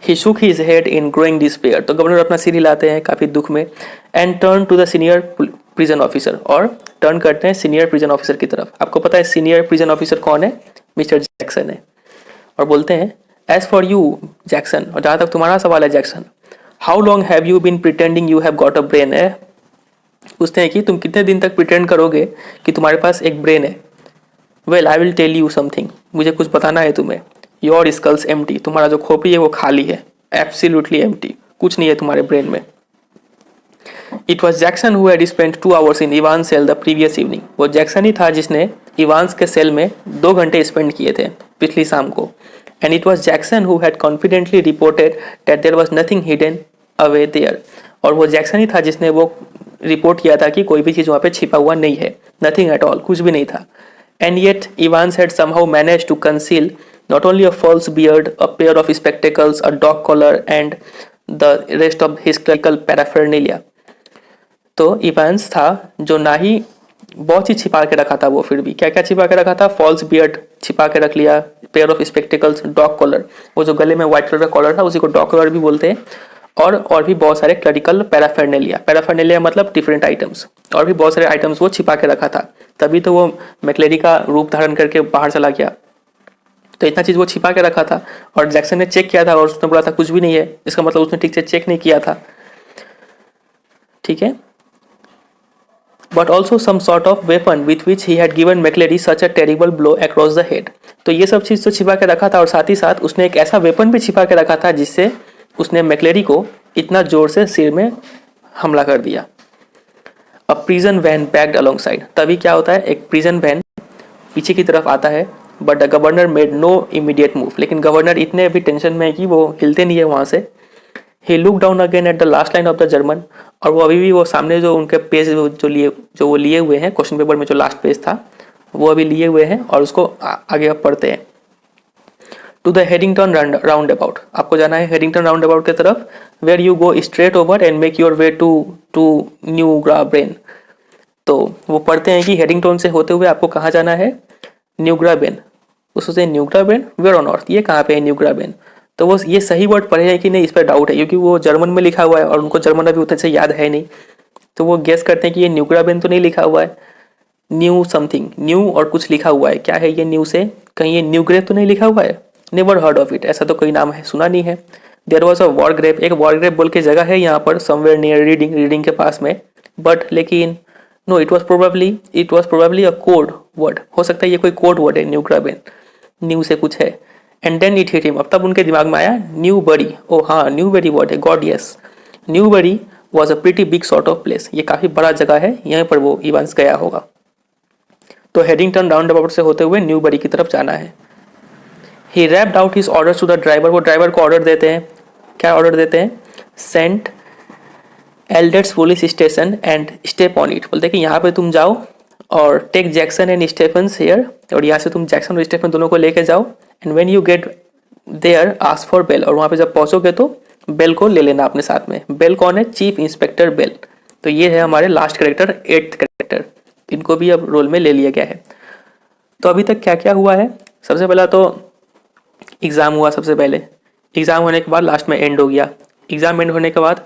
He shook his head in growing despair, तो गवर्नर अपना सिर हिलाते हैं काफ़ी दुख में। And turn to the senior prison officer, और टर्न करते हैं सीनियर प्रिजन ऑफिसर की तरफ। आपको पता है सीनियर प्रिजन ऑफिसर कौन है, मिस्टर जैक्सन है। और बोलते हैं एज फॉर यू जैक्सन, और जहाँ तक तुम्हारा सवाल है Jackson, how long have you been pretending you have got a brain है। पूछते हैं कि तुम कितने दिन तक प्रिटेंड करोगे कि तुम्हारे पास एक ब्रेन है। Well I will tell you something, मुझे कुछ बताना है तुम्हें। योर स्कल्स एम्प्टी, तुम्हारा जो खोपड़ी है वो खाली है, एब्सोल्युटली एम्प्टी, कुछ नहीं है तुम्हारे ब्रेन में। It was Jackson who had spent 2 hours in Evans cell the previous evening, वो जैक्सन ही था जिसने इवान्स के सेल में 2 घंटे स्पेंड किए थे पिछली शाम को। And it was Jackson who had confidently reported that there was nothing hidden away there, और वो जैक्सन ही था जिसने वो रिपोर्ट किया था कि कोई भी चीज़ वहाँ पे छिपा हुआ नहीं है, नथिंग एट ऑल, कुछ भी नहीं था। And yet Evans had somehow manage to conceal not only a false beard, a pair of spectacles, a dog collar and the rest of his clerical paraphernalia, तो इवांस था जो ना ही बहुत ही छिपा के रखा था, वो फिर भी क्या क्या छिपा के रखा था, फॉल्स बियर्ड छिपा के रख लिया, pair of spectacles, dog collar, वो जो गले में व्हाइट कलर का कॉलर था उसी को डॉग कॉलर भी बोलते हैं, और भी बहुत सारे क्लरिकल पैराफर्नेलिया मतलब डिफरेंट आइटम्स, और भी बहुत सारे आइटम्स वो छिपा के रखा था, तभी तो वो मैक्लेरी का रूप धारण करके बाहर चला गया। तो इतना चीज़ वो छिपा के रखा था और जैक्सन ने चेक किया था और उसने बोला था कुछ भी नहीं है, इसका मतलब उसने ठीक से चेक नहीं किया था, ठीक है। But also some sort of weapon with which he had given McLeery such a terrible blow across the head, तो ये सब चीज़ तो छिपा के रखा था और साथ ही साथ उसने एक ऐसा वेपन भी छिपा के रखा था जिससे उसने मैक्लेरी को इतना जोर से सिर में हमला कर दिया। A prison van bagged alongside, तभी क्या होता है, एक प्रिजन वैन पीछे की तरफ आता है, but the governor made no immediate move, लेकिन गवर्नर इतने अभी टेंशन में है कि वो हिलते नहीं है वहाँ से। He look down again at the last line of the German, और वो अभी भी वो सामने जो उनके पेज जो वो लिए हुए हैं क्वेश्चन पेपर में, जो लास्ट पेज था वो अभी लिए हुए हैं और उसको आगे आप पढ़ते हैं। To the Headington roundabout, आपको जाना है हेडिंगटन राउंड अबाउट की तरफ, where you go straight over and make your way to new Graben. तो वो पढ़ते हैं कि हेडिंगटन से होते हुए आपको कहाँ जाना है, न्यू ग्राबेन। उससे न्यू ग्राबेन वेयर ऑन अर्थ, ये कहाँ पे है न्यू ग्राबेन। तो वो ये सही वर्ड पढ़े हैं कि नहीं, इस पर डाउट है, क्योंकि वो जर्मन में लिखा हुआ है और उनको जर्मन अभी उतने से याद है नहीं। तो वो गेस करते हैं कि ये न्यू ग्राबेन तो नहीं लिखा हुआ है, न्यू समथिंग, न्यू और कुछ लिखा हुआ है, क्या है ये न्यू से, कहीं ये न्यू ग्रेप तो नहीं लिखा हुआ है। नेवर हर्ड ऑफ इट, ऐसा तो कोई नाम है सुना नहीं है। There was a war grape, एक वॉर ग्रेप बोल के जगह है यहाँ पर, समवेयर नियर रीडिंग के पास में, बट लेकिन no, it was probably a code word, हो सकता है ये कोई कोड वर्ड है न्यू ग्राबेन, न्यू से कुछ है। And then it hit him, अब तब उनके दिमाग में आया न्यू बरी, ओ हाँ न्यू बरी वर्ड है, गॉड यस, न्यू बरी was a pretty big sort of place, ये काफ़ी बड़ा जगह है, यहीं पर वो इवांस गया होगा। तो हेडिंगटन राउंड अबाउट से होते हुए न्यू बरी की तरफ जाना है। He rapped out his orders to the driver, वो ड्राइवर को ऑर्डर देते हैं, क्या ऑर्डर देते हैं, St Aldates police station and step on it, बोलते हैं कि यहाँ पे तुम जाओ और take Jackson and Stephens here, और यहाँ से तुम जैक्सन और स्टेफन दोनों को लेके जाओ। And when you get there ask for Bell, और वहाँ पे जब पहुँचोगे तो बेल को ले लेना अपने साथ में। बेल कौन है, चीफ इंस्पेक्टर बेल। तो ये है हमारे लास्ट कैरेक्टर, 8th कैरेक्टर, इनको भी अब रोल में ले लिया गया है। तो अभी तक क्या क्या हुआ है, सबसे पहला तो एग्ज़ाम हुआ, सबसे पहले एग्ज़ाम होने के बाद लास्ट में एंड हो गया। एग्ज़ाम एंड होने के बाद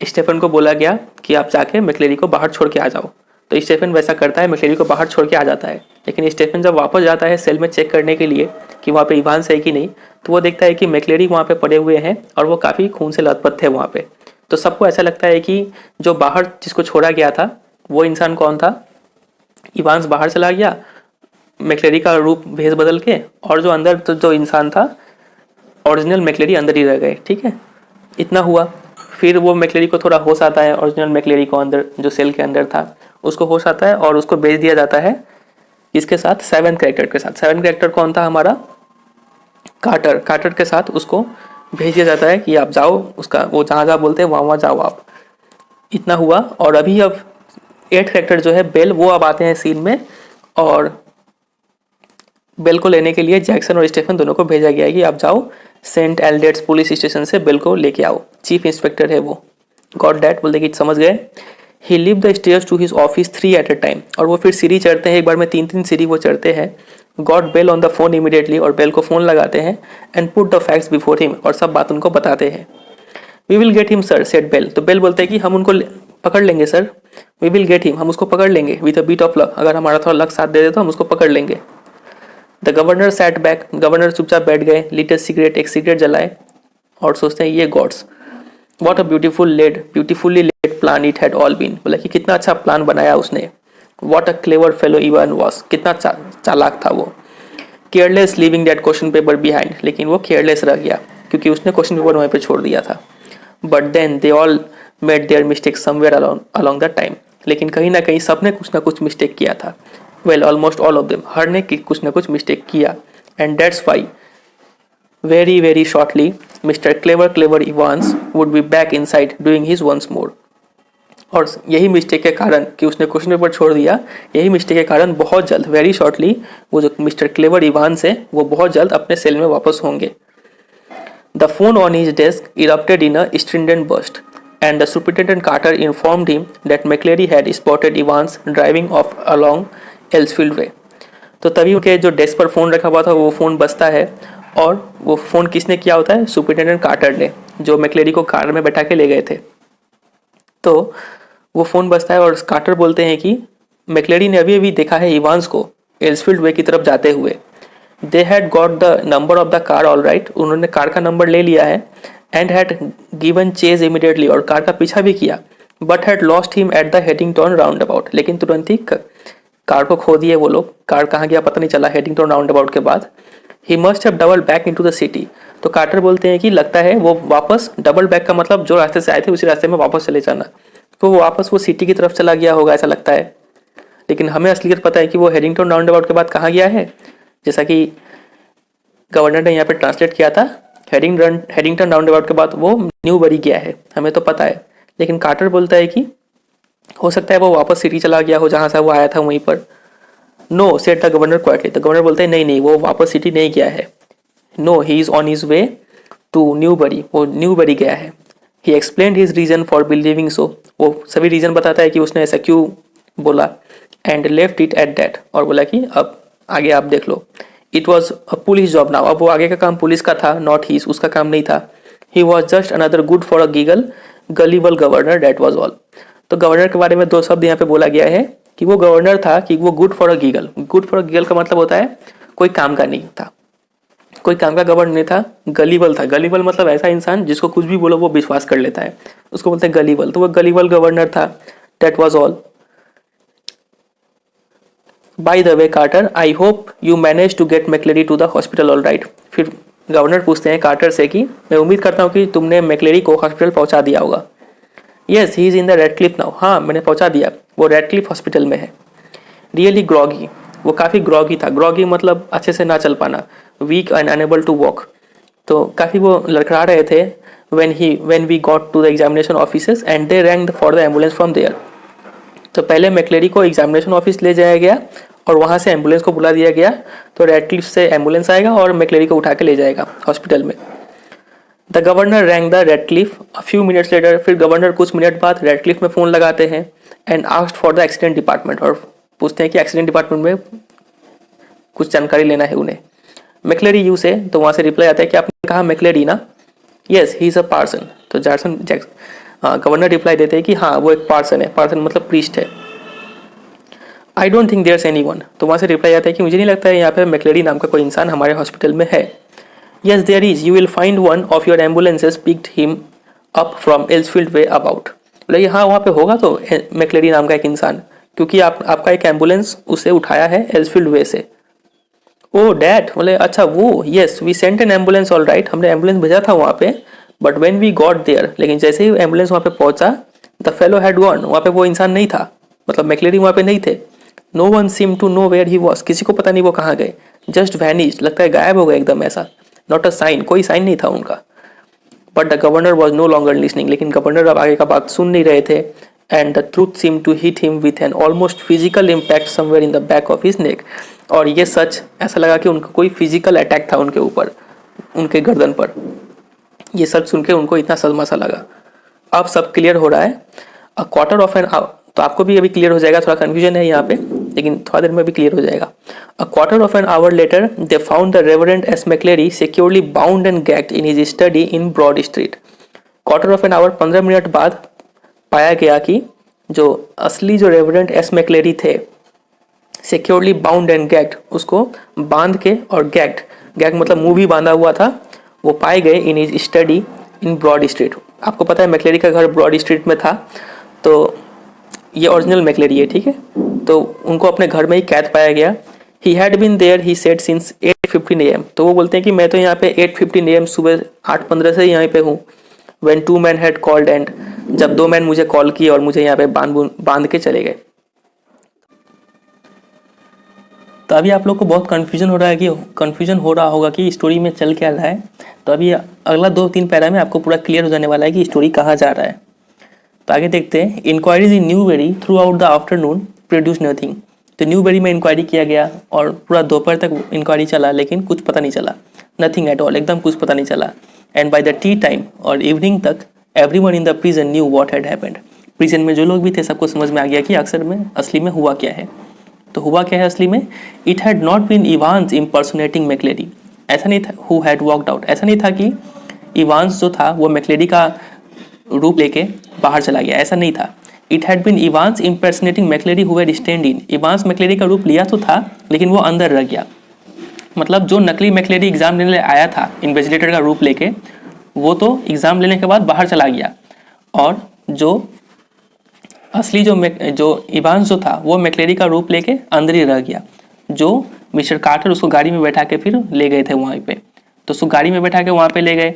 स्टेफन को बोला गया कि आप जाके मैक्लेरी को बाहर छोड़ के आ जाओ। तो स्टेफन वैसा करता है, मैक्लेरी को बाहर छोड़ के आ जाता है। लेकिन स्टेफन जब वापस जाता है सेल में चेक करने के लिए कि वहाँ पे इवांस है कि नहीं, तो वो देखता है कि मैक्लेरी वहाँ पे पड़े हुए हैं और वो काफ़ी खून से लथपथ थे वहाँ पे। तो सबको ऐसा लगता है कि जो बाहर जिसको छोड़ा गया था वो इंसान कौन था, इवांस बाहर चला गया मैक्लेरी का रूप भेष बदल के, और जो अंदर तो जो इंसान था ओरिजिनल मैक्लेरी अंदर ही रह गए। ठीक है, इतना हुआ। फिर वो मैक्लेरी को थोड़ा होश आता है, ओरिजिनल मैक्लेरी को अंदर जो सेल के अंदर था उसको होश आता है और उसको भेज दिया जाता है इसके साथ 7th कैरेक्टर के साथ। 7th कैरेक्टर कौन था हमारा, कार्टर। कार्टर के साथ उसको भेज दिया जाता है कि आप जाओ, उसका वो जहाँ जहाँ बोलते हैं वहाँ जाओ आप। इतना हुआ। और अभी अब 8th कैरेक्टर जो है बेल, वो अब आते हैं सीन में, और बेल को लेने के लिए जैक्सन और स्टेफन दोनों को भेजा गया है कि आप जाओ सेंट एल्डेट्स पुलिस स्टेशन से बेल को लेके आओ, चीफ इंस्पेक्टर है वो। गॉट डैट, बोलते कि समझ गए। He leave the stairs to his office 3 at a time, और वो फिर सीढ़ी चढ़ते हैं, एक बार में 3-3 सीढ़ी वो चढ़ते हैं। Got Bell on the phone immediately, और बेल को फ़ोन लगाते हैं। And put the facts before him, और सब बात उनको बताते हैं। We will get him sir, said Bell. तो बेल बोलते हैं कि हम उनको पकड़ लेंगे sir, we will get him, हम उसको पकड़ लेंगे with a bit of luck, अगर हमारा थोड़ा लक साथ दे दे तो हम उसको पकड़ लेंगे। The governor sat back, governor चुपचाप बैठ गए, लीट अ सिगरेट, एक सिगरेट जलाए और सोचते हैं ये gods, what a beautifully laid plan it had all been, बोला कि कितना अच्छा प्लान बनाया उसने। What a clever fellow Evans was, कितना चालाक था वो। Careless leaving that question paper behind, लेकिन वो केयरलेस रह गया क्योंकि उसने क्वेश्चन पेपर वहीं पे छोड़ दिया था। But then they all made their mistake somewhere along the time, लेकिन कहीं ना कहीं सबने कुछ ना कुछ मिस्टेक किया था। Well almost all of them, हर ने कुछ ना कुछ मिस्टेक किया। And that's why very shortly Mr. Clever Evans would be back inside doing his once more। और यही मिस्टेक के कारण कि उसने क्वेश्चन पेपर छोड़ दिया, यही मिस्टेक के कारण बहुत जल्द, वेरी शॉर्टली, वो जो मिस्टर क्लेवर इवांस है वो बहुत जल्द अपने सेल में वापस होंगे। The phone on his desk erupted in a strident burst and the superintendent Carter informed him that McLeery had spotted Evans driving off along Elsfield way. तो तभी उनके जो डेस्क पर फ़ोन रखा हुआ था वो फ़ोन बजता है, और वो फ़ोन किसने किया होता है, सुपरिटेंडेंट कार्टर ने, जो मैक्लेरी को कार में बैठा के ले गए थे। तो वो फ़ोन बजता है और कार्टर बोलते हैं कि मैक्लेरी ने अभी अभी देखा है इवांस को एल्सफील्ड वे की तरफ जाते हुए। They had got the number of the car all right, उन्होंने कार का नंबर ले लिया है। And had given chase immediately, और कार का पीछा भी किया। But had lost him at the Headington roundabout, लेकिन तुरंत ही कार को खो दिए वो लोग। कार कहाँ गया पता नहीं चला हेडिंगटन राउंड अबाउट के बाद। He must have double back into the city, तो कार्टर बोलते हैं कि लगता है वो वापस, डबल बैक का मतलब जो रास्ते से आए थे उसी रास्ते में वापस चले जाना, तो वो वापस वो सिटी की तरफ चला गया होगा ऐसा लगता है। लेकिन हमें असलियत पता है कि वो हेडिंगटन राउंड अबाउट के बाद कहाँ गया है, जैसा कि गवर्नर ने यहाँ पे ट्रांसलेट किया था हेडिंगटन राउंड अबाउट के बाद वो न्यूबरी गया है, हमें तो पता है। लेकिन कार्टर बोलता है कि हो सकता है वो वापस सिटी चला गया हो जहाँ से वो आया था वहीं पर। No said the governor quietly, तो गवर्नर बोलते हैं नहीं नहीं, वो वापस सिटी नहीं गया है। No he is on his way to Newbury, वो न्यूबरी गया है। He explain his reason for believing so, वो सभी रीज़न बताता है कि उसने ऐसा क्यों बोला। And left it at that, और बोला कि अब आगे आप देख लो। It was a police job now, अब वो आगे का काम पुलिस का था, नॉट हीज, उसका काम नहीं था। He was just another good for a giggle gullible governor, that was all. तो गवर्नर के बारे में दो शब्द यहाँ पे बोला गया है कि वो गवर्नर था कि वो good for a giggle. Good for a giggle का मतलब होता है कोई काम का नहीं था, कोई काम का गवर्नर नहीं था, गलीबल था। गलीबल मतलब ऐसा इंसान जिसको कुछ भी बोलो वो विश्वास कर लेता है, उसको बोलते हैं गलीबल। तो वो गलीबल गवर्नर था, that was all. By the way Carter, I hope you manage to get McLeery to the hospital all right. फिर गवर्नर पूछते हैं कार्टर से कि मैं उम्मीद करता हूँ कि तुमने मैक्लेरी को हॉस्पिटल पहुँचा दिया होगा। Yes he is in the Radcliffe now, हाँ मैंने पहुँचा दिया, वो रेडक्लिफ हॉस्पिटल में है। रियली ग्रॉगी, वो काफ़ी ग्रॉगी था। ग्रॉगी मतलब अच्छे से ना चल पाना, weak and unable to walk, तो काफ़ी वो लड़खड़ा रहे थे। when we got to the examination offices and they rang for the ambulance from there। तो पहले मैक्लेरी को एग्जामिनेशन ऑफिस ले जाया गया और वहाँ से एम्बुलेंस को बुला दिया गया। तो रेडक्लिफ से एम्बुलेंस आएगा और मैक्लेरी को उठा के ले जाएगा हॉस्पिटल में। The governor rang the Radcliffe a few minutes later, फिर गवर्नर कुछ मिनट बाद रेडक्लिफ में फ़ोन लगाते हैं and asked for the accident department, और पूछते हैं कि एक्सीडेंट डिपार्टमेंट में कुछ जानकारी लेना है उन्हें। मैक्लेरी यू से, तो वहाँ से रिप्लाई आता है कि आपने कहा मैक्लेरी ना, yes he is a parson. तो गवर्नर रिप्लाई देते हैं कि हाँ वो एक पार्सन है, पार्सन मतलब प्रीस्ट है। I don't think there's anyone, तो वहाँ से रिप्लाई आता है कि मुझे नहीं लगता है यहाँ पे मैक्लेरी नाम का कोई इंसान हमारे हॉस्पिटल में है। Yes there is, you will find one of your ambulances picked him up from Elsfield way about. बोले हाँ वहाँ पे होगा तो मैक्लेरी नाम का एक इंसान, क्योंकि आपका एक एम्बुलेंस उसे उठाया है एल्सफील्ड वे से। ओ डैट, बोले अच्छा वो, yes we sent an ambulance all right, हमने एम्बुलेंस भेजा था वहाँ पे, but when we got there, लेकिन जैसे ही एम्बुलेंस वहाँ पे पहुंचा, द फेलो हैड गॉन, वहाँ पे वो इंसान नहीं था, मतलब मैक्लेरी वहाँ पे नहीं थे। No one seem to know where he was, किसी को पता नहीं वो कहाँ गए। जस्ट वैनिश, लगता है गायब हो गए एकदम ऐसा। नॉट अ साइन, कोई साइन नहीं था उनका। But the governor was no longer listening, लेकिन गवर्नर अब आगे का बात सुन नहीं रहे थे। And the truth seem to hit him with an almost physical impact somewhere in the back of his neck, और ये सच ऐसा लगा कि उनको कोई फिजिकल अटैक था उनके ऊपर, उनके गर्दन पर। ये सच सुन के उनको इतना सदमा सा लगा। अब सब क्लियर हो रहा है। अ क्वार्टर ऑफ एन आवर, तो आपको भी अभी क्लियर हो जाएगा, थोड़ा कन्फ्यूजन है यहाँ पे, लेकिन थोड़ा देर में भी क्लियर हो जाएगा। A quarter of an hour later they found the reverend S McLeery securely bound and gagged in his study in Broad Street. Quarter of an hour, 15 minute बाद पाया गया कि जो असली जो रेवरेंड एस मैक्लेरी थे, सिक्योरली बाउंड एंड गैग्ड, उसको बांध के, और गैग मतलब मुंह भी बांधा हुआ था, वो पाए गए in his study in Broad Street. आपको पता है मैक्लेरी का घर ब्रॉड स्ट्रीट में था, तो ये ओरिजिनल मैक्लेरी है, ठीक है। तो उनको अपने घर में ही कैद पाया गया। He had been there he said since 8:15 AM, तो वो बोलते हैं कि मैं तो यहाँ पे 8:15 AM सुबह 8:15 से यहाँ पे हूँ। When 2 men had called and, जब 2 मैन मुझे कॉल किए और मुझे यहाँ पे बांध के चले गए। तो अभी आप लोग को बहुत कन्फ्यूजन हो रहा होगा कि स्टोरी में चल क्या रहा है। तो अभी अगला 2-3 पैरा में आपको पूरा क्लियर हो जाने वाला है कि स्टोरी कहाँ जा रहा है। तो आगे देखते हैं। Inquiries in Newbury throughout the afternoon produce nothing. तो न्यूबेरी में इंक्वायरी किया गया और पूरा दोपहर तक इंक्वायरी चला, लेकिन कुछ पता नहीं चला, नथिंग एट ऑल, एकदम कुछ पता नहीं चला। And by the T time, और इवनिंग तक, everyone in the prison knew what had happened. Prison में जो लोग भी थे सबको समझ में आ गया कि अक्सर में असली में हुआ क्या है। तो हुआ क्या है असली में, it had not been Evans impersonating McLeery. ऐसा नहीं था हु हैड वॉकड आउट, ऐसा नहीं था कि इवांस जो था वो मैक्लेरी का रूप लेके बाहर चला गया, ऐसा नहीं था। It had been Evans impersonating McLeery who had stand in. Evans McLeery का रूप लिया तो था, लेकिन वो अंदर रह गया। मतलब जो नकली मैक्लेरी एग्जाम लेने आया था इन्वेस्टिगेटर का रूप लेके, वो तो एग्जाम लेने के बाद बाहर चला गया, और जो असली जो इवांस जो था वो मैक्लेरी का रूप लेके अंदर ही रह गया। जो मिस्टर कार्टर उसको गाड़ी में बैठा के फिर ले गए थे वहाँ पे, तो उसको गाड़ी में बैठा के वहाँ पे ले गए,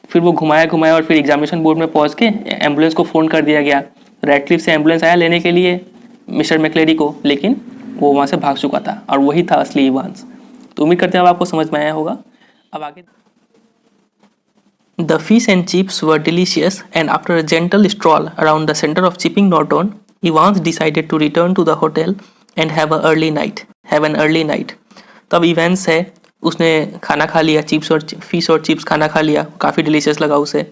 फिर वो घुमाया और फिर एग्जामिनेशन बोर्ड में पहुँच के एम्बुलेंस को फ़ोन कर दिया गया। रेडक्लिफ से एम्बुलेंस आया लेने के लिए मिस्टर मैक्लेरी को, लेकिन वो वहाँ से भाग चुका था, और वही था असली इवांस। तो उम्मीद करते हैं अब आपको समझ में आया होगा। अब आगे The fish and chips were delicious, and after a gentle stroll around the center of Chipping Norton, Evans decided to return to the hotel and have an early night. तब इवेंस है, उसने खाना खा लिया, चिप्स और fish और chips खाना खा लिया, काफ़ी डिलीशियस लगा उसे,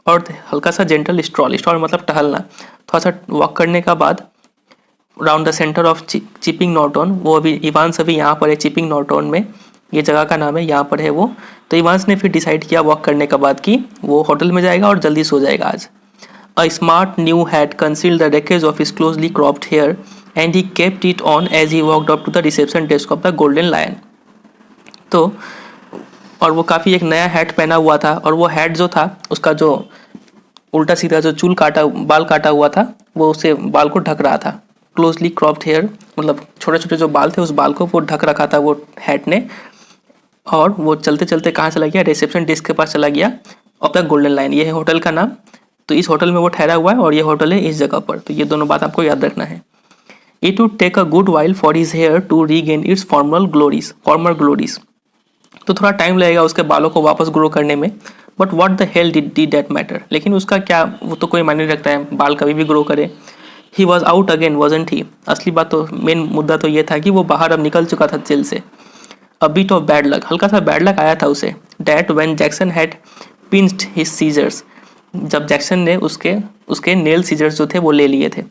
और हल्का सा जेंटल स्ट्रॉल मतलब टहलना, थोड़ा सा वॉक करने का बाद round the centre of chipping Norton, वो अभी इवांस अभी यहाँ पर है चिपिंग नॉर्टन में, ये जगह का नाम है, यहाँ पर है वो। तो इवांस ने फिर डिसाइड किया वॉक करने के बाद कि वो होटल में जाएगा और जल्दी सो जाएगा आज। A smart new had concealed the wreckage of his closely cropped hair and he kept it on as he walked up to the reception desk of the Golden Lion. तो और वो काफ़ी एक नया हैट पहना हुआ था, और वो हैट जो था उसका जो उल्टा सीधा जो बाल काटा हुआ था, वो उसे बाल को ढक रहा था। क्लोजली क्रॉप्ड हेयर मतलब छोटे छोटे जो बाल थे उस बाल को वो ढक रखा था वो हैट ने, और वो चलते चलते कहाँ चला गया, रिसेप्शन डेस्क के पास चला गया ऑफ द गोल्डन लाइन। ये है होटल का नाम। तो इस होटल में वो ठहरा हुआ है और ये होटल है इस जगह पर। तो ये दोनों बात आपको याद रखना है। It would take a good while for his hair to regain its former glories. तो थोड़ा टाइम लगेगा उसके बालों को वापस ग्रो करने में, but what the hell did that matter, लेकिन उसका क्या, वो तो कोई मायने नहीं रखता है, बाल कभी भी ग्रो करे। He was out again wasn't he, असली बात तो मेन मुद्दा तो ये था कि वो बाहर अब निकल चुका था जेल से। A bit of bad luck, हल्का सा बैड लक आया था उसे। That when Jackson had pinched his scissors, जब जैक्सन ने उसके नेल सीजर्स जो थे वो ले लिए थे,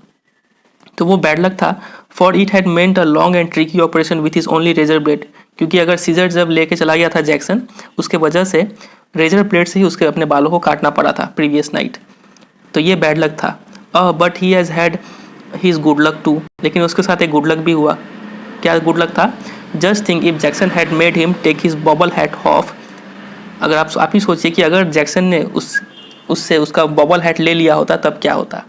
तो वो बैड लक था। For it had meant a long and tricky operation with his only razor blade, क्योंकि अगर सीजर जब लेके चला गया था जैक्सन, उसके वजह से रेजर ब्लेड से ही उसके अपने बालों को काटना पड़ा था प्रीवियस नाइट। तो ये बैड लक था। But he has had his good luck too, लेकिन उसके साथ एक गुड लक भी हुआ। क्या गुड लक था? Just think if Jackson had made him take his bubble hat off, अगर आप ही सोचिए कि अगर जैक्सन ने उससे उसका बबल हैट ले लिया होता तब क्या होता।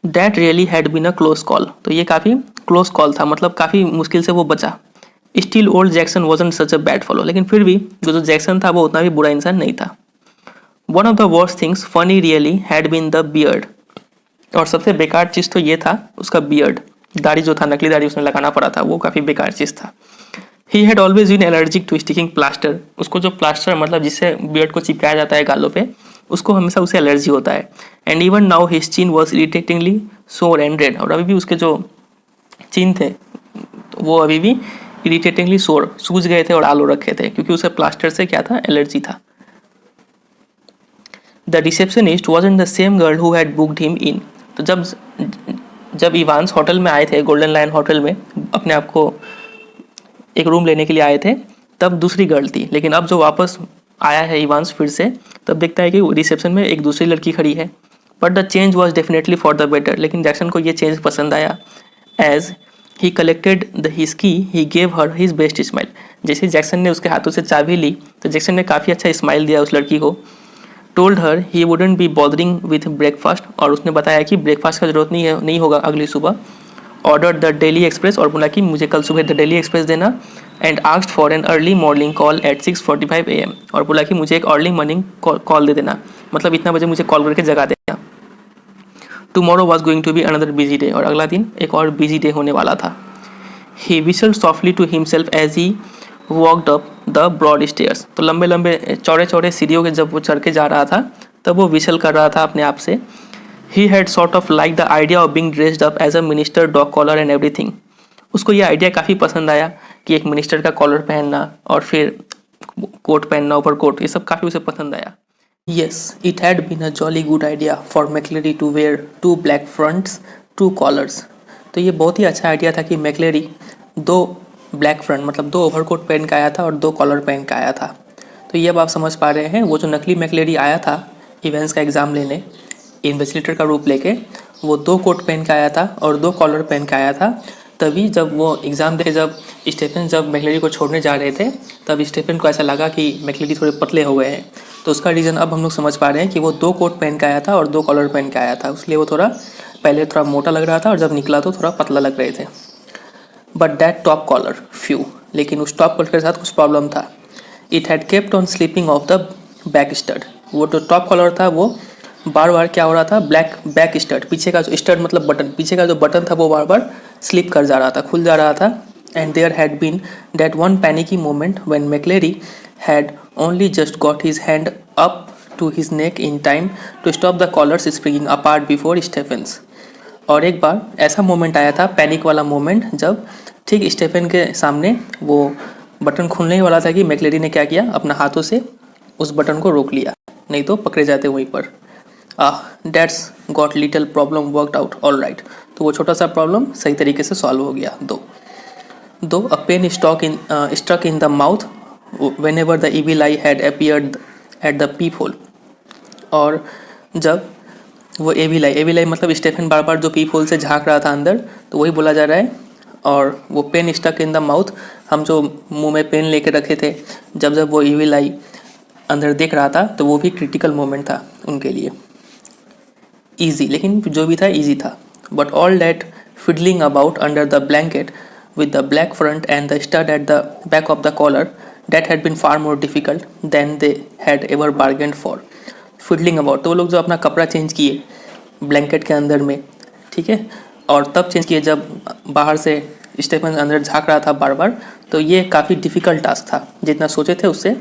That really had been a close call, तो ये काफ़ी क्लोज कॉल था, मतलब काफ़ी मुश्किल से वो बचा। Still old Jackson wasn't such a bad follow, लेकिन फिर भी जो जैक्सन था वो उतना भी बुरा इंसान नहीं था। One of the worst things funny really had been the beard, और सबसे बेकार चीज़ तो ये था उसका बियर्ड, दाढ़ी जो था, नकली दाढ़ी उसने लगाना पड़ा था, वो काफ़ी बेकार चीज़ था। He had always been allergic to sticking plaster, उसको जो प्लास्टर मतलब जिससे बियर्ड को चिपकाया जाता है गालों पे, उसको हमेशा उसे एलर्जी होता है। And even now his chin was irritatingly sore and red, और अभी भी उसके जो चिन थे वो अभी भी इरिटेटिंगली सोर, सूज गए थे और आलो रखे थे, क्योंकि उसे प्लास्टर से क्या था, एलर्जी था। The receptionist wasn't the same girl who had booked him in, तो जब इवांस होटल में आए थे, गोल्डन लायन होटल में अपने आप को एक रूम लेने के लिए आए थे, तब दूसरी गर्ल थी। लेकिन अब जो वापस आया है इवांस फिर से, तब देखता है कि रिसेप्शन में एक दूसरी लड़की खड़ी है। But the change was definitely for the better, लेकिन जैक्सन को ये चेंज पसंद आया। एज ही कलेक्टेड हिज की he gave her his best smile, जैसे जैक्सन ने उसके हाथों से चाबी ली तो जैक्सन ने काफ़ी अच्छा स्माइल दिया उस लड़की को। Told her he wouldn't be bothering with breakfast, और उसने बताया कि ब्रेकफास्ट का जरूरत नहीं होगा अगली सुबह। ऑर्डर द डेली एक्सप्रेस, और बोला कि मुझे कल सुबह द डेली एक्सप्रेस देना। And asked for an early morning call at 6:45 AM, और बोला कि मुझे एक अर्ली मॉर्निंग कॉल दे देना, मतलब इतना बजे मुझे कॉल करके जगा देना। Tomorrow was going to be another busy day, और अगला दिन एक और बिजी डे होने वाला था। He whistled softly to himself as he walked up the broad stairs, तो लंबे लंबे चौड़े चौड़े सीढ़ियों के जब वो चढ़ के जा रहा था तब वो विशल कर रहा था अपने आप से। He had sort of like the idea of being dressed up as a minister, dog collar and everything, उसको ये आइडिया काफ़ी पसंद आया कि एक मिनिस्टर का कॉलर पहनना और फिर कोट पहनना, ओवर कोट, ये सब काफ़ी उसे पसंद आया। Yes, it had been a jolly good idea for McLeery to wear 2 black fronts 2 collars, तो ये बहुत ही अच्छा आइडिया था कि मैक्लेरी 2 ब्लैक फ्रंट मतलब 2 ओवरकोट पहन के आया था और 2 कॉलर पहन के आया था। तो ये अब आप समझ पा रहे हैं, वो जो नकली मैक्लेरी आया था इवेंट्स का एग्ज़ाम लेने इन्वेस्टिगेटर का रूप लेके, वो 2 कोट पहन के आया था और 2 कॉलर पहन के आया था। तभी जब वो एग्ज़ाम दे, जब स्टेफन जब मैक्लेरी को छोड़ने जा रहे थे, तब स्टेफन को ऐसा लगा कि मैक्लेरी थोड़े पतले हो गए हैं, तो उसका रीज़न अब हम लोग समझ पा रहे हैं कि वो 2 कोट पहन के आया था और 2 कॉलर पहन के आया था, इसलिए वो पहले थोड़ा मोटा लग रहा था और जब निकला तो थोड़ा पतला लग रहे थे। But that top collar few, लेकिन उस टॉप कॉलर के साथ कुछ प्रॉब्लम था। It had kept on slipping off the back stud, वो जो टॉप कॉलर था वो बार बार क्या हो रहा था, बैक स्टड, पीछे का जो स्टड मतलब बटन, पीछे का जो बटन था वो बार बार स्लिप कर जा रहा था, खुल जा रहा था। And there had been that one panicky moment when McLeery had only just got his hand up to his neck in time to stop the collars springing apart before Stephens. और एक बार ऐसा मोमेंट आया था, panic वाला moment, जब ठीक Stephen के सामने वो बटन खुलने ही वाला था कि मैक्लेरी ने क्या किया, अपना हाथों से उस बटन को रोक लिया, नहीं तो पकड़े जाते वहीं पर। That's got little problem worked out all right. तो वो छोटा सा प्रॉब्लम सही तरीके से सॉल्व हो गया। Though a pen stuck in the mouth whenever the evil eye had appeared at the peephole। और जब वो एविल आई मतलब स्टेफन बार बार जो पीप होल से झांक रहा था अंदर, तो वही बोला जा रहा है। और वो pen stuck in the mouth, हम जो मुंह में पेन लेके रखे थे, जब जब वो एविल आई अंदर देख रहा था, तो वो भी क्रिटिकल मोमेंट था उनके लिए। ईजी, लेकिन जो भी था ईजी था। But all that fiddling about under the blanket with the black front and the stud at the back of the collar, that had been far more difficult than they had ever bargained for। Fiddling about, तो वो लोग जो अपना कपड़ा change किए blanket के अंदर में, ठीक है, और तब चेंज किए जब बाहर से स्टेफन अंदर झांक रहा था बार बार, तो ये काफ़ी डिफ़िकल्ट टास्क था। जितना सोचे थे उससे,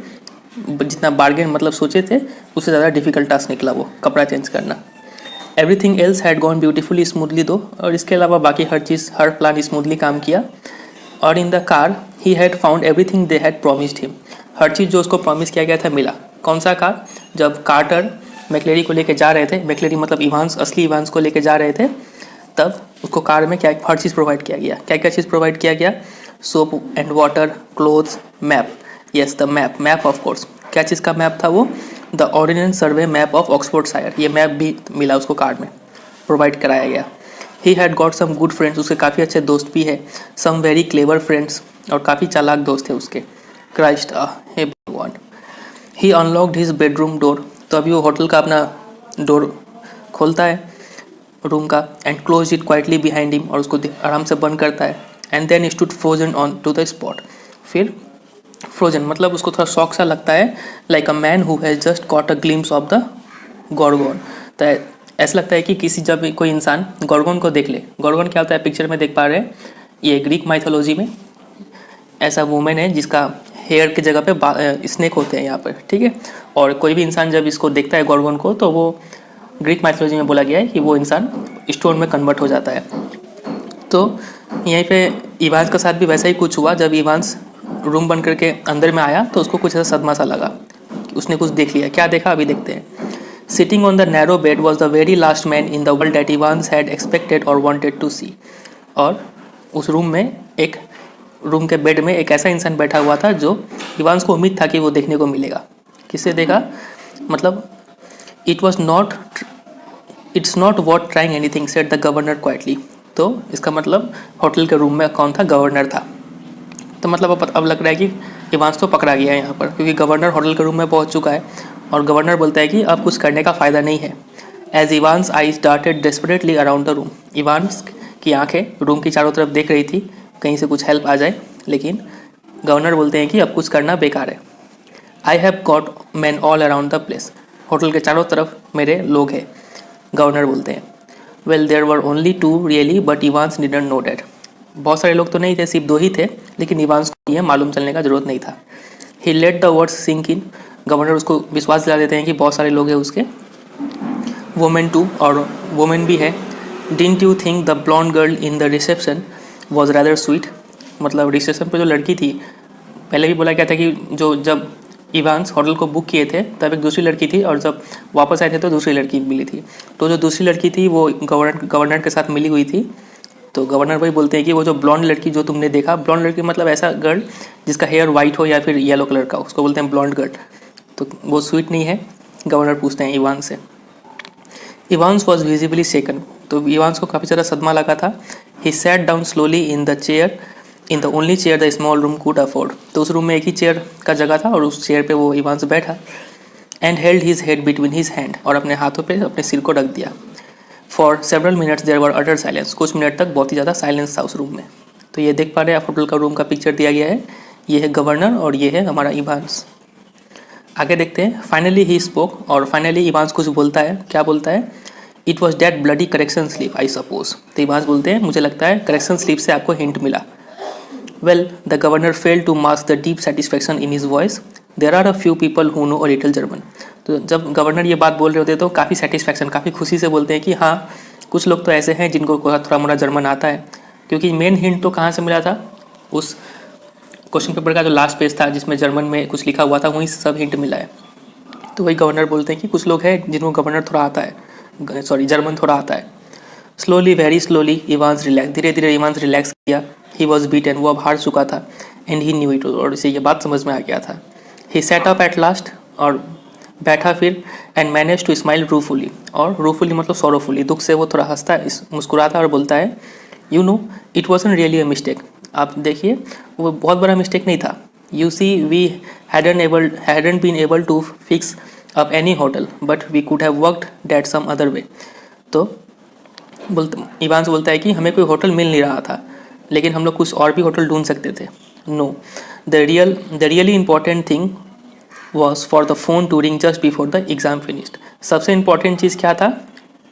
जितना बार्गेन मतलब सोचे थे उससे ज़्यादा डिफ़िकल्ट टास्क निकला वो कपड़ा चेंज करना। Everything else had gone beautifully smoothly दो, और इसके अलावा बाकी हर चीज़, हर प्लान स्मूथली काम किया। और in the car he had found everything they had promised him. हर चीज़ जो उसको प्रॉमिस किया गया था मिला। कौन सा कार? जब कार्टर मैक्लेरी को लेके जा रहे थे, मैक्लेरी मतलब इवांस, असली इवांस को लेके जा रहे थे, तब उसको कार में क्या हर चीज़ प्रोवाइड किया गया। क्या क्या चीज़ प्रोवाइड किया गया? Soap and water, clothes, map. Yes, the map of course. क्या चीज़ का मैप था वो? The ordnance survey map of Oxfordshire. ये मैप भी मिला उसको कार में, प्रोवाइड कराया गया। He had got some good friends, उसके काफ़ी अच्छे दोस्त भी है। सम वेरी क्लेवर फ्रेंड्स, और काफ़ी चालाक दोस्त थे उसके। क्राइस्ट, हे भगवान। ही अनलॉक्ड हिज बेडरूम डोर, तो अभी वो होटल का अपना डोर खोलता है रूम का, and close it quietly behind him, और उसको आराम से बंद करता है। And then stood frozen on to the spot. फिर फ्रोजन मतलब उसको थोड़ा शौक सा लगता है, like a man who has just got a glimpse of the Gorgon. तो ऐसा लगता है कि किसी, जब कोई इंसान गॉर्गोन को देख ले, गॉर्गोन क्या होता है पिक्चर में देख पा रहे हैं, ये ग्रीक माइथोलॉजी में ऐसा वुमेन है जिसका हेयर की जगह पे स्नेक होते हैं यहाँ पर, ठीक है। और कोई भी इंसान जब इसको देखता है गॉर्गोन को, तो वो ग्रीक माइथोलॉजी में बोला गया है कि वो इंसान स्टोन में कन्वर्ट हो जाता है। तो यहीं पे इवांस के साथ भी वैसा ही कुछ हुआ। जब इवांस रूम बंद करके अंदर में आया, तो उसको कुछ ऐसा सदमा सा लगा, उसने कुछ देख लिया। क्या देखा अभी देखते हैं। Sitting on the narrow bed was the very last man in the world that Evans had expected और वॉन्टेड टू सी। और उस रूम के बेड में एक ऐसा इंसान बैठा हुआ था जो इवांस को उम्मीद था कि वो देखने को मिलेगा। किससे देखा? मतलब it's not what trying anything said the governor quietly. तो इसका मतलब होटल के रूम में कौन था? गवर्नर था। तो मतलब अब लग रहा है कि इवांस तो पकड़ा गया है यहाँ पर, क्योंकि गवर्नर होटल के रूम में पहुँच चुका है, और गवर्नर बोलता है कि अब कुछ करने का फ़ायदा नहीं है। As Evans eye started desperately around the room. Evans की आंखें रूम की चारों तरफ देख रही थी, कहीं से कुछ हेल्प आ जाए, लेकिन गवर्नर बोलते हैं कि अब कुछ करना बेकार है। I have got man all around the place. Hotel के चारों तरफ मेरे लोग हैं, गवर्नर बोलते हैं। Well there were only two really, but Evans didn't know that. बहुत सारे लोग तो नहीं थे, सिर्फ 2 ही थे, लेकिन इवांस को यह मालूम चलने का जरूरत नहीं था। He let the words sink in. Governor उसको विश्वास दिला देते हैं कि बहुत सारे लोग हैं उसके। वुमेन टू, और वुमेन भी है। Didn't you think the blonde girl in the reception was rather sweet. मतलब रिसेप्शन पे जो लड़की थी, पहले भी बोला गया था कि जब इवांस होटल को बुक किए थे तब एक दूसरी लड़की थी, और जब वापस आए थे तो दूसरी लड़की मिली थी। तो जो दूसरी लड़की थी वो गवर्नर के साथ मिली हुई थी। तो गवर्नर भाई बोलते हैं कि वो जो ब्लॉन्ड लड़की जो तुमने देखा, ब्लॉन्ड लड़की मतलब ऐसा गर्ल जिसका हेयर वाइट हो या फिर येलो कलर का, उसको बोलते हैं ब्लॉन्ड गर्ल। तो वो स्वीट नहीं है? गवर्नर पूछते हैं इवांस से। इवांस वॉज विजिबली शेकन। तो इवांस को काफ़ी ज़्यादा सदमा लगा था। He sat down slowly in the only chair the small room could afford. तो उस रूम में एक ही चेयर का जगह था, और उस चेयर पे वो इवांस बैठा। And held his head between his hand, और अपने हाथों पे अपने सिर को रख दिया। For several minutes there were utter silence. कुछ मिनट तक बहुत ही ज़्यादा साइलेंस था उस रूम में। तो ये देख पा रहे हैं आप, होटल का रूम का पिक्चर दिया गया है। ये है गवर्नर और ये है हमारा इवांस। आगे देखते हैं। फाइनली ही स्पोक, और फाइनली इवांस कुछ बोलता है। क्या बोलता है? It was that bloody correction slip I suppose. तो इवांस बोलते हैं मुझे लगता है करेक्शन स्लिप से आपको हिंट मिला। Well the governor failed to mask the deep satisfaction in his voice. There are a few people who know a little German. तो जब गवर्नर ये बात बोल रहे होते तो काफ़ी सेटिस्फैक्शन, काफ़ी खुशी से बोलते हैं कि हाँ कुछ लोग तो ऐसे हैं जिनको थोड़ा मोड़ा जर्मन आता है, क्योंकि मेन हिंट तो कहाँ से मिला था, उस क्वेश्चन पेपर का जो लास्ट पेज था जिसमें जर्मन में कुछ लिखा हुआ था, वहीं से सब हिंट मिला है। तो वही गवर्नर बोलते हैं कि कुछ लोग हैं जिनको गवर्नर थोड़ा आता है, सॉरी जर्मन थोड़ा आता है। Slowly, very slowly Evans relax, धीरे धीरे इवांस रिलैक्स किया। ही वॉज बीटन, वो अब हार चुका था। एंड ही न्यू इट, और इसे ये बात समझ में आ गया था। ही सेट अप एट लास्ट, और बैठा फिर। एंड मैनेज टू स्माइल रूफुली, और रूफुली मतलब सॉरोफुली, दुख से वो थोड़ा हंसता है, मुस्कुराता और बोलता है, you know it wasn't really a mistake. आप देखिए वो बहुत बड़ा मिस्टेक नहीं था। You see we hadn't been able to fix up any hotel, but we could have worked that some other way। तो इवांस बोलता है कि हमें कोई होटल मिल नहीं रहा था, लेकिन हम लोग कुछ और भी होटल ढूंढ सकते थे। No, the really important thing was for the phone to ring just before the exam finished. सबसे इंपॉर्टेंट चीज़ क्या था,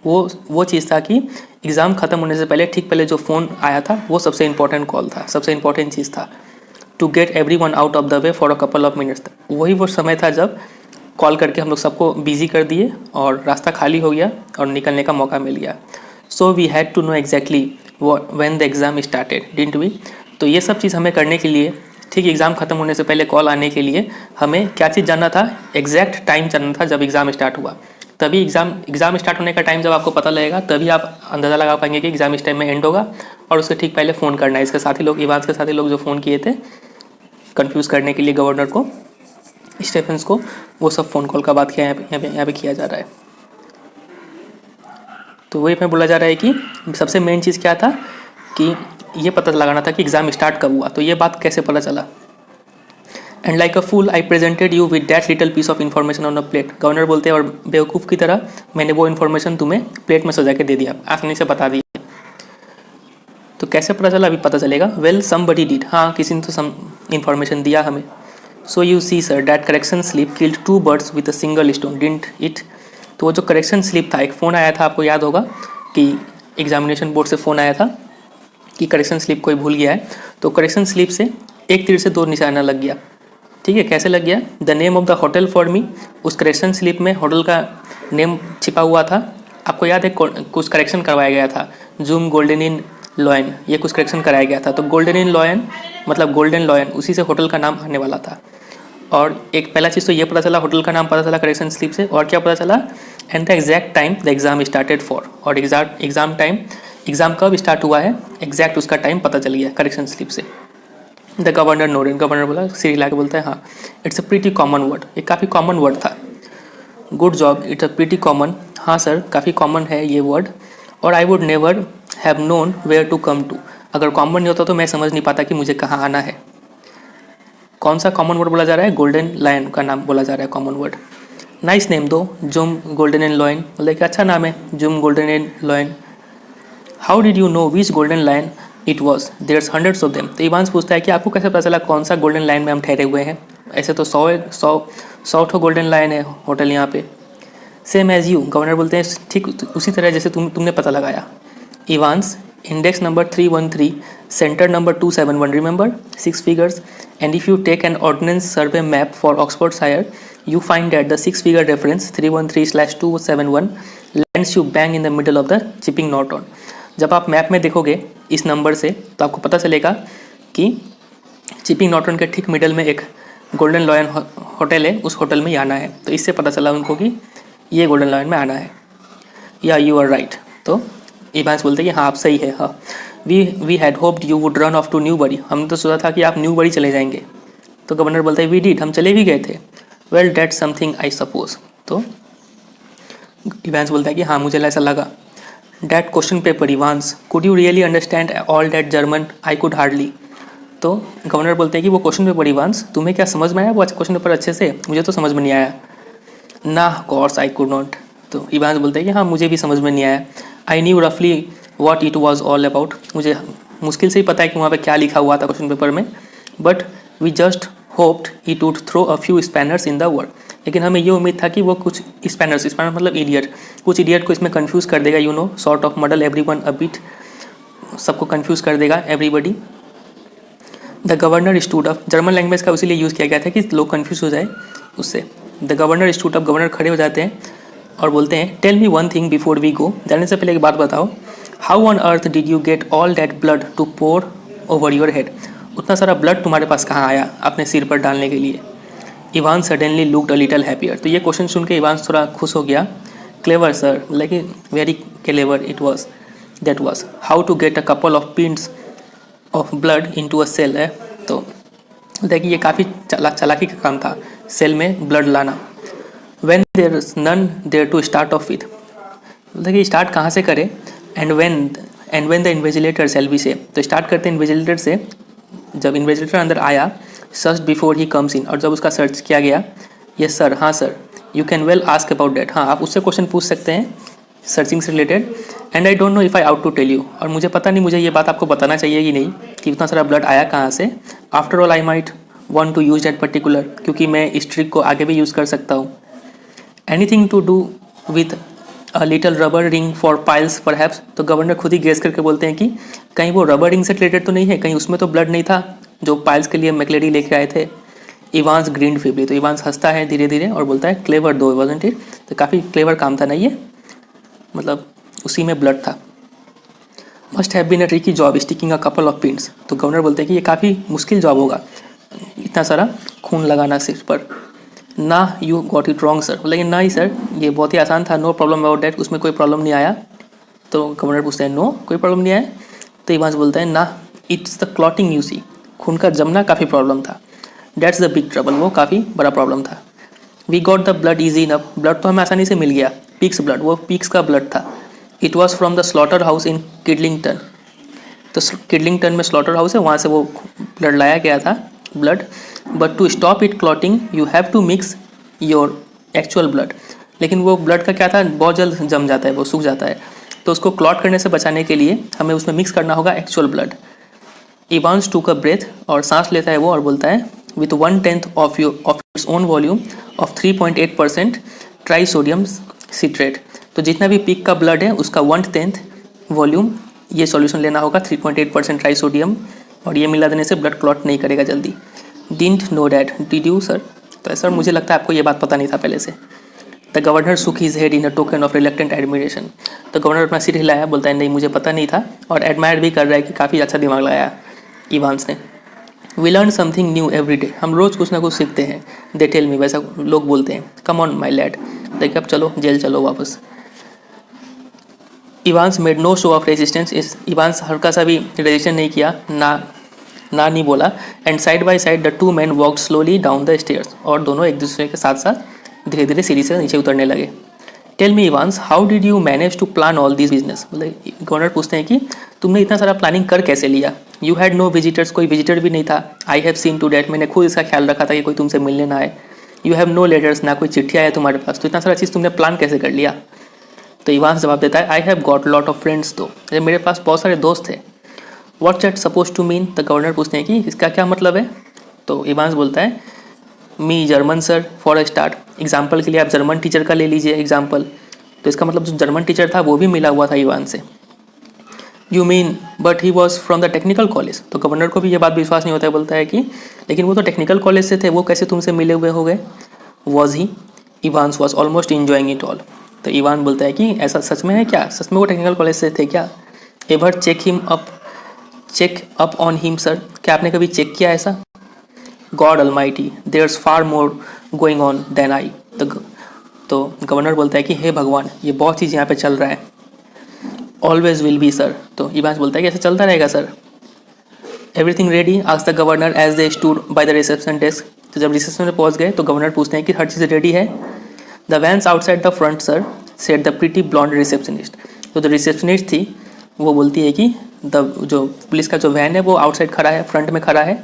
वो चीज़ था कि एग्ज़ाम ख़त्म होने से पहले, ठीक पहले जो फ़ोन आया था, वो सबसे इंपॉर्टेंट कॉल था, सबसे इंपॉर्टेंट चीज़ था। To get everyone out of the way for a couple of minutes. वही वो समय था जब कॉल करके हम लोग सबको बिजी कर दिए और रास्ता खाली हो गया और निकलने का मौका मिल गया। So we had to know exactly when the exam started, didn't we. तो ये सब चीज़ हमें करने के लिए, ठीक एग्ज़ाम ख़त्म होने से पहले कॉल आने के लिए, हमें क्या चीज़ जानना था, एग्जैक्ट टाइम जानना था जब एग्ज़ाम स्टार्ट हुआ। तभी एग्ज़ाम स्टार्ट होने का टाइम जब आपको पता लगेगा, तभी आप अंदाज़ा लगा पाएंगे कि एग्ज़ाम इस टाइम में एंड होगा, और उससे ठीक पहले फ़ोन करना है। इसके साथी लोग, इवांस के साथी लोग जो फ़ोन किए थे कंफ्यूज करने के लिए गवर्नर को, स्टेफेंस को, वो सब फ़ोन कॉल का बात किया यहाँ पे किया जा रहा है। तो वही में बोला जा रहा है कि सबसे मेन चीज़ क्या था कि ये पता लगाना था कि एग्ज़ाम स्टार्ट कब हुआ। तो ये बात कैसे पता चला। And like a fool I presented you with that little piece of information on a plate. Governor बोलते हैं, और बेवकूफ़ की तरह मैंने वो इन्फॉर्मेशन तुम्हें प्लेट में सजा के दे दिया, आसानी से बता दी। तो कैसे पता चला, अभी पता चलेगा। वेल समबडी डिड, हाँ किसी ने तो सम इन्फॉर्मेशन दिया हमें। So you see sir that correction slip killed 2 birds with a single stone, didn't it. तो वो जो करेक्शन स्लिप था, एक फ़ोन आया था, आपको याद होगा कि एग्जामिनेशन बोर्ड से फ़ोन आया था कि करेक्शन स्लिप कोई भूल गया है। तो करेक्शन स्लिप से एक तीर से 2 निशाना लग गया। ठीक है, कैसे लग गया। The name of the hotel for me, उस करेक्शन स्लिप में होटल का नेम छिपा हुआ था। आपको याद है कुछ करेक्शन करवाया गया था, जूम गोल्डन इन लॉयन, ये कुछ करेक्शन कराया गया था। तो गोल्डन इन लॉयन मतलब गोल्डन लॉयन, उसी से होटल का नाम आने वाला था। और एक पहला चीज़ तो ये पता चला, होटल का नाम पता चला करेक्शन स्लिप से। और क्या पता चला, and the exact time the exam started for, और एग्ज़ाम टाइम, एग्ज़ाम कब स्टार्ट हुआ है, एग्जैक्ट उसका टाइम पता चल गया करेक्शन स्लिप से। द गवर्नर नोडेड, गवर्नर बोला, सिर हिला के बोलता है, हाँ it's a pretty common word, ये काफ़ी कॉमन वर्ड था। Good job, it's a pretty common, हाँ सर काफ़ी कॉमन है ये वर्ड। और I would never have known where to come to, अगर कॉमन नहीं होता तो मैं समझ नहीं पाता कि मुझे कहाँ आना है। कौन सा कॉमन वर्ड बोला जा रहा है, गोल्डन लायन का नाम बोला जा रहा है कॉमन वर्ड। नाइस नेम दो, जुम गोल्डन एंड लॉयन, बोले कि अच्छा नाम है जुम Golden and Lion. How did you know which Golden Lion it was, there's hundreds of them. तो इवांस पूछता है कि आपको कैसे पता चला कौन सा गोल्डन लाइन में हम ठहरे हुए हैं, ऐसे तो सौ ठो गोल्डन लाइन है होटल यहाँ पे। सेम एज यू, गवर्नर बोलते हैं ठीक उसी तरह जैसे तुमने पता लगाया। Evans, index number 313, centre number 271, remember 6 figures, and if you take an ordnance survey map for Oxfordshire, you find that the 6-figure reference 313/271 lands you bang in the middle of the Chipping Norton। जब आप map में देखोगे इस number से तो आपको पता चलेगा कि चिपिंग नॉर्टन के ठीक मिडल में एक गोल्डन लॉयन होटल है, उस होटल में ही आना है। तो इससे पता चला उनको कि ये गोल्डन लॉयन में आना है। या यू आर राइट। तो इवांस बोलते हैं कि हाँ आप सही है। हाँ, we had hoped you would run off to Newbury, हमने तो सोचा था कि आप न्यूबरी चले जाएंगे। तो गवर्नर बोलता है वी डिड, हम चले भी गए थे। Well that something I suppose. तो इवांस बोलता है कि हाँ मुझे ऐसा लगा। That question paper Evans, could you really understand all that German, I could hardly. तो गवर्नर बोलते हैं कि वो क्वेश्चन पेपर इवांस तुम्हें क्या समझ में आया वो क्वेश्चन पेपर अच्छे से, मुझे तो समझ में नहीं आया। ना कोर्स आई कुड नॉट। तो इवांस बोलते हैं कि हाँ मुझे भी समझ में नहीं आया। आई न्यू रफली what it was all about, मुझे मुश्किल से ही पता है कि वहाँ पे क्या लिखा हुआ था क्वेश्चन पेपर में। But we just hoped it would throw a few spanners in the word, लेकिन हमें ये उम्मीद था कि वो कुछ स्पैनर्स मतलब इडियट, कुछ इडियट को इसमें कंफ्यूज कर देगा, you know sort of muddle everyone a bit, सबको कंफ्यूज कर देगा everybody. The governor stood up, German language का इसीलिए यूज़ किया गया था कि लोग कन्फ्यूज हो जाए उससे। The governor stood up, governor खड़े हो जाते हैं और बोलते हैं tell me one thing before we go, जाने से पहले एक बात बताओ, how on earth did you get all that blood to pour over your head, उतना सारा ब्लड तुम्हारे पास कहाँ आया अपने सिर पर डालने के लिए। Ivan suddenly looked a little happier, तो ये क्वेश्चन सुन के इवान थोड़ा खुश हो गया। Clever sir, like very clever it was, that was how to get a couple of pints of blood into a cell है। तो देखिए ये काफ़ी चालाकी का काम था सेल में ब्लड लाना। When there is none there to start off with, देखिए स्टार्ट कहाँ से करें, and when the invigilator cell be से, तो स्टार्ट करते हैं इन्विजिलेटर से। जब इन्विजिलेटर अंदर आया, search before he comes in, और जब उसका सर्च किया गया, यस सर, हाँ sir, you can well ask about that, हाँ आप उससे क्वेश्चन पूछ सकते हैं सर्चिंग से related. And I don't know if I ought to tell you, और मुझे पता नहीं मुझे ये बात आपको बताना चाहिए कि नहीं कि इतना सारा ब्लड आया कहाँ से। After all I might want to use that particular, क्योंकि मैं इस ट्रिक को आगे भी यूज़ कर सकता हूँ। Anything to do with a little rubber ring for piles perhaps, तो गवर्नर खुद ही गेस करके बोलते हैं कि कहीं वो रबर रिंग से रिलेटेड तो नहीं है, कहीं उसमें तो ब्लड नहीं था जो पाइल्स के लिए मैक्लेरी लेके आए थे। इवांस ग्रीन फीबली, तो इवांस हंसता है धीरे धीरे और बोलता है क्लेवर दो वाजंट इट, तो काफ़ी क्लेवर काम था ना ये, मतलब उसी में ब्लड था। Must have been a tricky job sticking a couple of pins, तो गवर्नर बोलते हैं कि ये काफ़ी मुश्किल जॉब होगा इतना सारा खून लगाना सिर पर। ना you got it wrong sir, लेकिन ना ही सर ये बहुत ही आसान था, नो प्रॉब्लम अबाउट डैट, उसमें कोई प्रॉब्लम नहीं आया। तो गवर्नर पूछते हैं नो कोई प्रॉब्लम नहीं आया, तो इवांस बोलता है ना it's the clotting you see, खून का जमना काफ़ी प्रॉब्लम था। डेट्स द बिग ट्रबल, वो काफ़ी बड़ा प्रॉब्लम था। We got the blood easy enough, blood तो हमें आसानी से मिल गया। पिक्स ब्लड, वो पिक्स का ब्लड था। It was from the slaughterhouse in Kidlington, तो किडलिंगटन में स्लॉटर हाउस है, वहाँ से वो ब्लड लाया गया था blood. But to stop it clotting you have to mix your actual blood, लेकिन वो ब्लड का क्या था, बहुत जल्द जम जाता है, वो सूख जाता है, तो उसको क्लॉट करने से बचाने के लिए हमें उसमें मिक्स करना होगा एक्चुअल ब्लड। इवांस टूक अ ब्रेथ, और सांस लेता है वो और बोलता है with 1/10 of its own volume of 3.8% trisodium citrate, तो जितना भी पिक का ब्लड है उसका 1/10 वॉल्यूम ये सॉल्यूशन लेना होगा 3.8% ट्राइसोडियम, और ये मिला देने से ब्लड क्लॉट नहीं करेगा जल्दी। Didn't know that did you sir, तो सर मुझे लगता है आपको ये बात पता नहीं था पहले से। द गवर्नर सुक his head in a token of reluctant admiration, तो गवर्नर अपना सिर हिलाया, बोलता है नहीं मुझे पता नहीं था, और एडमायर भी कर रहा है कि काफ़ी अच्छा दिमाग लगाया इवांस ने। We learn something new every day, हम रोज़ कुछ ना कुछ सीखते हैं। दे टेल मी, वैसा लोग बोलते हैं। कम ऑन माई लैड, देखिए अब चलो जेल चलो वापस। Evans made no show of resistance, इस इवांस हल्का सा भी रेजिस्टेंस नहीं किया, ना नहीं बोला। And side by side the two man walk slowly down the stairs, और दोनों एक दूसरे के साथ साथ धीरे धीरे सीढ़ी से नीचे उतरने लगे। Tell me Evans how did you manage to plan all this business, मतलब गवर्नर पूछते हैं कि तुमने इतना सारा प्लानिंग कर कैसे लिया। यू हैड नो विजिटर्स, कोई विजिटर भी नहीं था। I have seen to that, मैंने खुद इसका ख्याल रखा था कि कोई तुमसे मिलने ना आए। यू हैव नो लेटर्स, ना कोई चिट्ठी आया तुम्हारे पास, तो इतना सारा चीज़ तुमने प्लान कैसे कर लिया। तो इवांस जवाब देता है I have got lot of friends, तो मेरे पास बहुत सारे दोस्त थे। What's that suppose to mean, तो गवर्नर पूछते हैं कि इसका क्या मतलब है। तो इवांस बोलता है me German sir for a start, example के लिए आप जर्मन टीचर का ले लीजिए एग्जाम्पल, तो इसका मतलब जो जर्मन टीचर था वो भी मिला हुआ था इवान से। You mean but he was from the technical college, तो गवर्नर को भी ये बात विश्वास नहीं होता है, बोलता है कि लेकिन वो तो टेक्निकल कॉलेज से थे, वो कैसे तुमसे मिले हुए हो गए। Was he, Evans was almost enjoying it all, तो इवान बोलता है कि ऐसा सच में है क्या, सच में वो टेक्निकल कॉलेज से थे क्या। Ever check up on him sir, क्या आपने कभी चेक किया ऐसा। God almighty there's far more going on than I, तो गवर्नर बोलता है कि हे भगवान ये बहुत चीज़ यहाँ पे चल रहा है। ऑलवेज विल बी सर, तो इवांस बोलता है कि ऐसा चलता रहेगा sir. Everything ready asked the governor as they stood by the reception desk, तो जब रिसेप्शन में पहुँच गए तो गवर्नर पूछते हैं कि हर चीज़ रेडी है। The vans outside the front sir said the pretty blonde receptionist, तो जो रिसेप्शनिस्ट थी वो बोलती है कि जो पुलिस का जो वैन है वो आउटसाइड खड़ा है, फ्रंट में खड़ा है।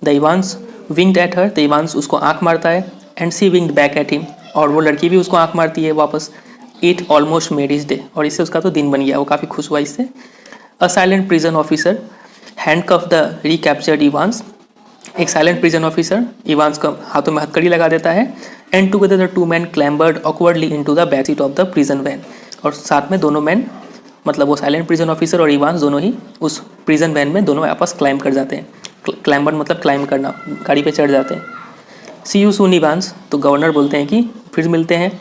The Evans winked at her, the Evans उसको आँख मारता है। And she winked back at him, और वो लड़की भी उसको आँख मारती है वापस। It almost made his day, और इससे उसका तो दिन बन गया, वो काफ़ी खुश हुआ इससे। A silent prison officer handcuff the recaptured Evans, एक साइलेंट प्रिजन ऑफिसर इवांस का हाथों में हथकड़ी लगा देता है। And together the two man clambered awkwardly into the back seat of the prison van, और साथ में दोनों मैन, मतलब वो साइलेंट प्रिजन ऑफिसर और इवांस दोनों ही उस प्रिजन वैन में दोनों आपस क्लाइंब कर जाते हैं। क्लाइंबर मतलब क्लाइंब करना, गाड़ी पे चढ़ जाते हैं। सी यू सून इवांस, तो गवर्नर बोलते हैं कि फिर मिलते हैं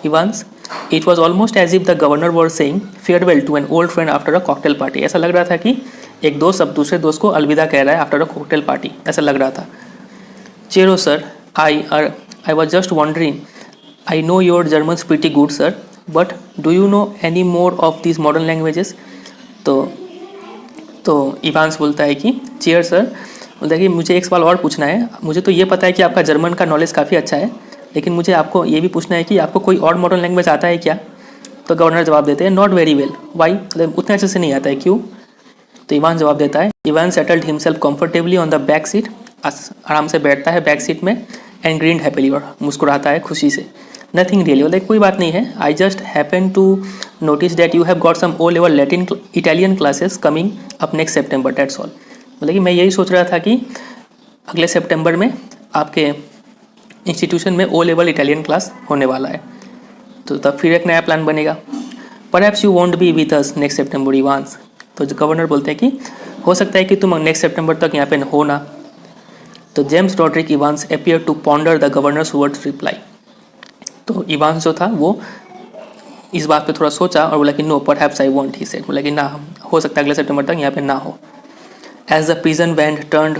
इवांस। It was almost as if the governor was saying farewell to an old friend after a cocktail party. ऐसा लग रहा था कि एक दोस्त अब दूसरे दोस्त को अलविदा कह रहा है आफ्टर अ कॉकटेल पार्टी, ऐसा लग रहा था। Cheerio sir, I was just wondering, I know your German's pretty good sir, but do you know any more of this modern languages. तो इवांस बोलता है कि चेयर सर, बोलता है कि मुझे एक सवाल और पूछना है। मुझे तो ये पता है कि आपका जर्मन का नॉलेज काफ़ी अच्छा है, लेकिन मुझे आपको ये भी पूछना है कि आपको कोई और मॉडर्न लैंग्वेज आता है क्या। तो गवर्नर जवाब देते हैं नॉट वेरी वेल, वाई, मतलब उतने अच्छे से नहीं आता है, क्यों। तो इवान जवाब देता है, Ivan settled himself comfortably on the back seat, आराम से बैठता है बैक सीट में, एंड ग्रीन हैप्पीली, और मुस्कुराता है खुशी से। नथिंग रियली, मतलब कोई बात नहीं है। I just happen to notice that you have got some O level Latin Italian classes coming up next September, that's all. मतलब कि मैं यही सोच रहा था कि अगले सितंबर में आपके इंस्टीट्यूशन में ओ लेवल इटालियन क्लास होने वाला है, तो तब फिर एक नया प्लान बनेगा। Perhaps you want B with us next September Evans. तो गवर्नर बोलते हैं कि हो सकता है कि तुम नेक्स्ट सितंबर तक यहाँ पे हो ना। तो James Roderick Evans appear to ponder the governor's words reply. तो इवांस जो था वो इस बात पे थोड़ा सोचा और बोला कि no perhaps I won't, he said, बोला कि ना, हो सकता है अगले सितंबर तक यहाँ पे ना हो। As the prison van turned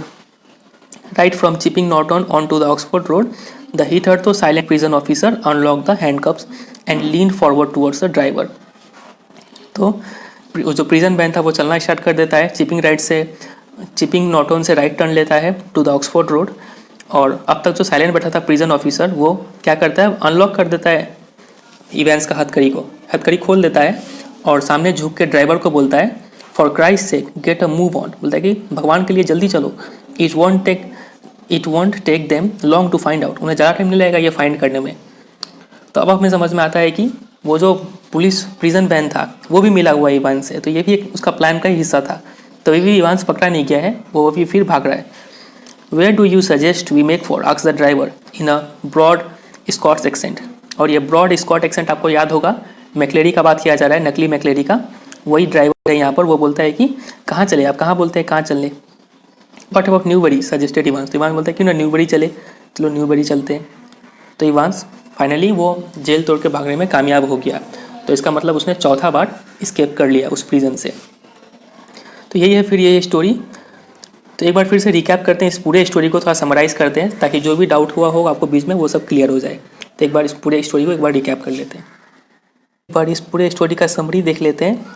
right from Chipping Norton onto the Oxford Road, the hitherto silent prison officer unlocked the handcuffs and leaned forward towards the driver. तो जो प्रिजन वैन था वो चलना स्टार्ट कर देता है, चिपिंग नॉर्टन से right turn लेता है टू द ऑक्सफोर्ड रोड, और अब तक जो साइलेंट बैठा था प्रिजन ऑफिसर वो क्या करता है, अनलॉक कर देता है इवेंट्स का हथकड़ी खोल देता है, और सामने झुक के ड्राइवर को बोलता है for Christ sake get a move on, बोलता है कि भगवान के लिए जल्दी चलो, it won't take them long to find out, उन्हें ज़्यादा टाइम नहीं लगेगा ये फाइंड करने में। तो अब हमें समझ में आता है कि वो जो पुलिस प्रिजन वैन था वो भी मिला हुआ है इवान से, तो ये भी एक उसका प्लान का ही हिस्सा था। तो ये भी इवान पकड़ा नहीं गया है, वो भी फिर भाग रहा है। Where do you suggest we make for, asks the driver in a broad Scots accent. और ये ब्रॉड स्कॉट एक्सेंट आपको याद होगा, मैक्लेरी का बात किया जा रहा है, नकली मैक्लेरी का, वही ड्राइवर है यहाँ पर। वो बोलता है कि कहाँ चले आप, कहाँ बोलते हैं कहाँ चलने। But about Newbury suggested Evans, तो इवान बोलता है क्यों ना न्यूबरी चले, चलो न्यूबरी चलते हैं। तो इवांस फाइनली वो जेल तोड़ के भागने में कामयाब हो गया, तो इसका मतलब उसने चौथा बार स्केप कर लिया उस प्रिजन से। तो यही है फिर ये स्टोरी। तो एक बार फिर से रिकैप करते हैं, इस पूरे स्टोरी को थोड़ा समराइज़ करते हैं ताकि जो भी डाउट हुआ हो आपको बीच में वो सब क्लियर हो जाए। तो एक बार इस पूरे स्टोरी को एक बार रिकैप कर लेते हैं, एक बार इस पूरे स्टोरी का समरी देख लेते हैं।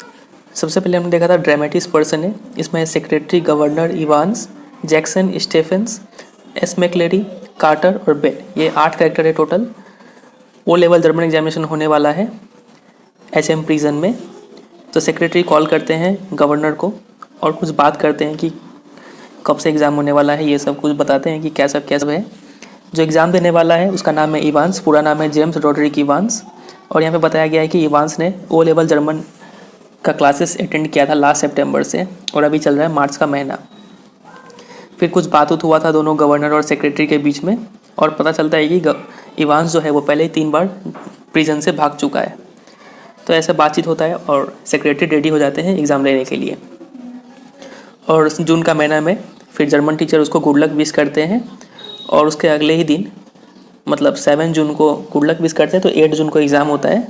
सबसे पहले हमने देखा था ड्रामेटिस पर्सन है, इसमें secretary, governor, Evans, Jackson, Stephens, S McLeery, Carter और बेल, ये 8 कैरेक्टर है total. O level German examination होने वाला है HM प्रिजन में। तो सेक्रेटरी कॉल करते हैं गवर्नर को और कुछ बात करते हैं कि कब से एग्ज़ाम होने वाला है, ये सब कुछ बताते हैं कि क्या सब है। जो एग्ज़ाम देने वाला है उसका नाम है इवांस, पूरा नाम है जेम्स रॉड्रिक इवांस। और यहाँ पे बताया गया है कि इवांस ने ओ लेवल जर्मन का क्लासेस अटेंड किया था लास्ट सितंबर से, और अभी चल रहा है मार्च का महीना। फिर कुछ बात हुआ था दोनों गवर्नर और सेक्रेटरी के बीच में, और पता चलता है कि इवांस जो है वो पहले ही 3 बार प्रिजन से भाग चुका है। तो ऐसा बातचीत होता है और सेक्रेटरी रेडी हो जाते हैं एग्ज़ाम लेने के लिए। और जून का महीना में फिर जर्मन टीचर उसको गुड लक विश करते हैं, और उसके अगले ही दिन मतलब 7 जून को गुड लक विश करते हैं, तो 8 जून को एग्ज़ाम होता है।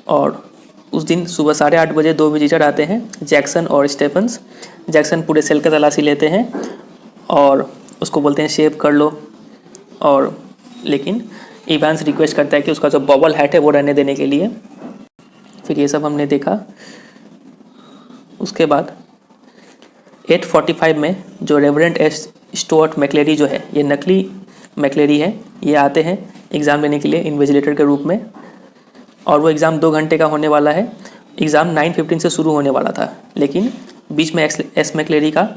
और उस दिन सुबह 8:30 बजे 2 विजिटर आते हैं, जैक्सन और स्टेफेंस। जैक्सन पूरे सेल का तलाशी लेते हैं और उसको बोलते हैं शेव कर लो, और लेकिन इवांस रिक्वेस्ट करता है कि उसका जो बॉबल हैट है वो रहने देने के लिए। फिर ये सब हमने देखा। उसके बाद 8:45 में जो रेवरेंट एस स्टुअर्ट मैक्लेरी जो है, ये नकली मैक्लेरी है, ये आते हैं एग्ज़ाम लेने के लिए इन्विजिलेटर के रूप में। और वो एग्ज़ाम 2 घंटे का होने वाला है। एग्ज़ाम 9:15 से शुरू होने वाला था, लेकिन बीच में एस मैक्लेरी का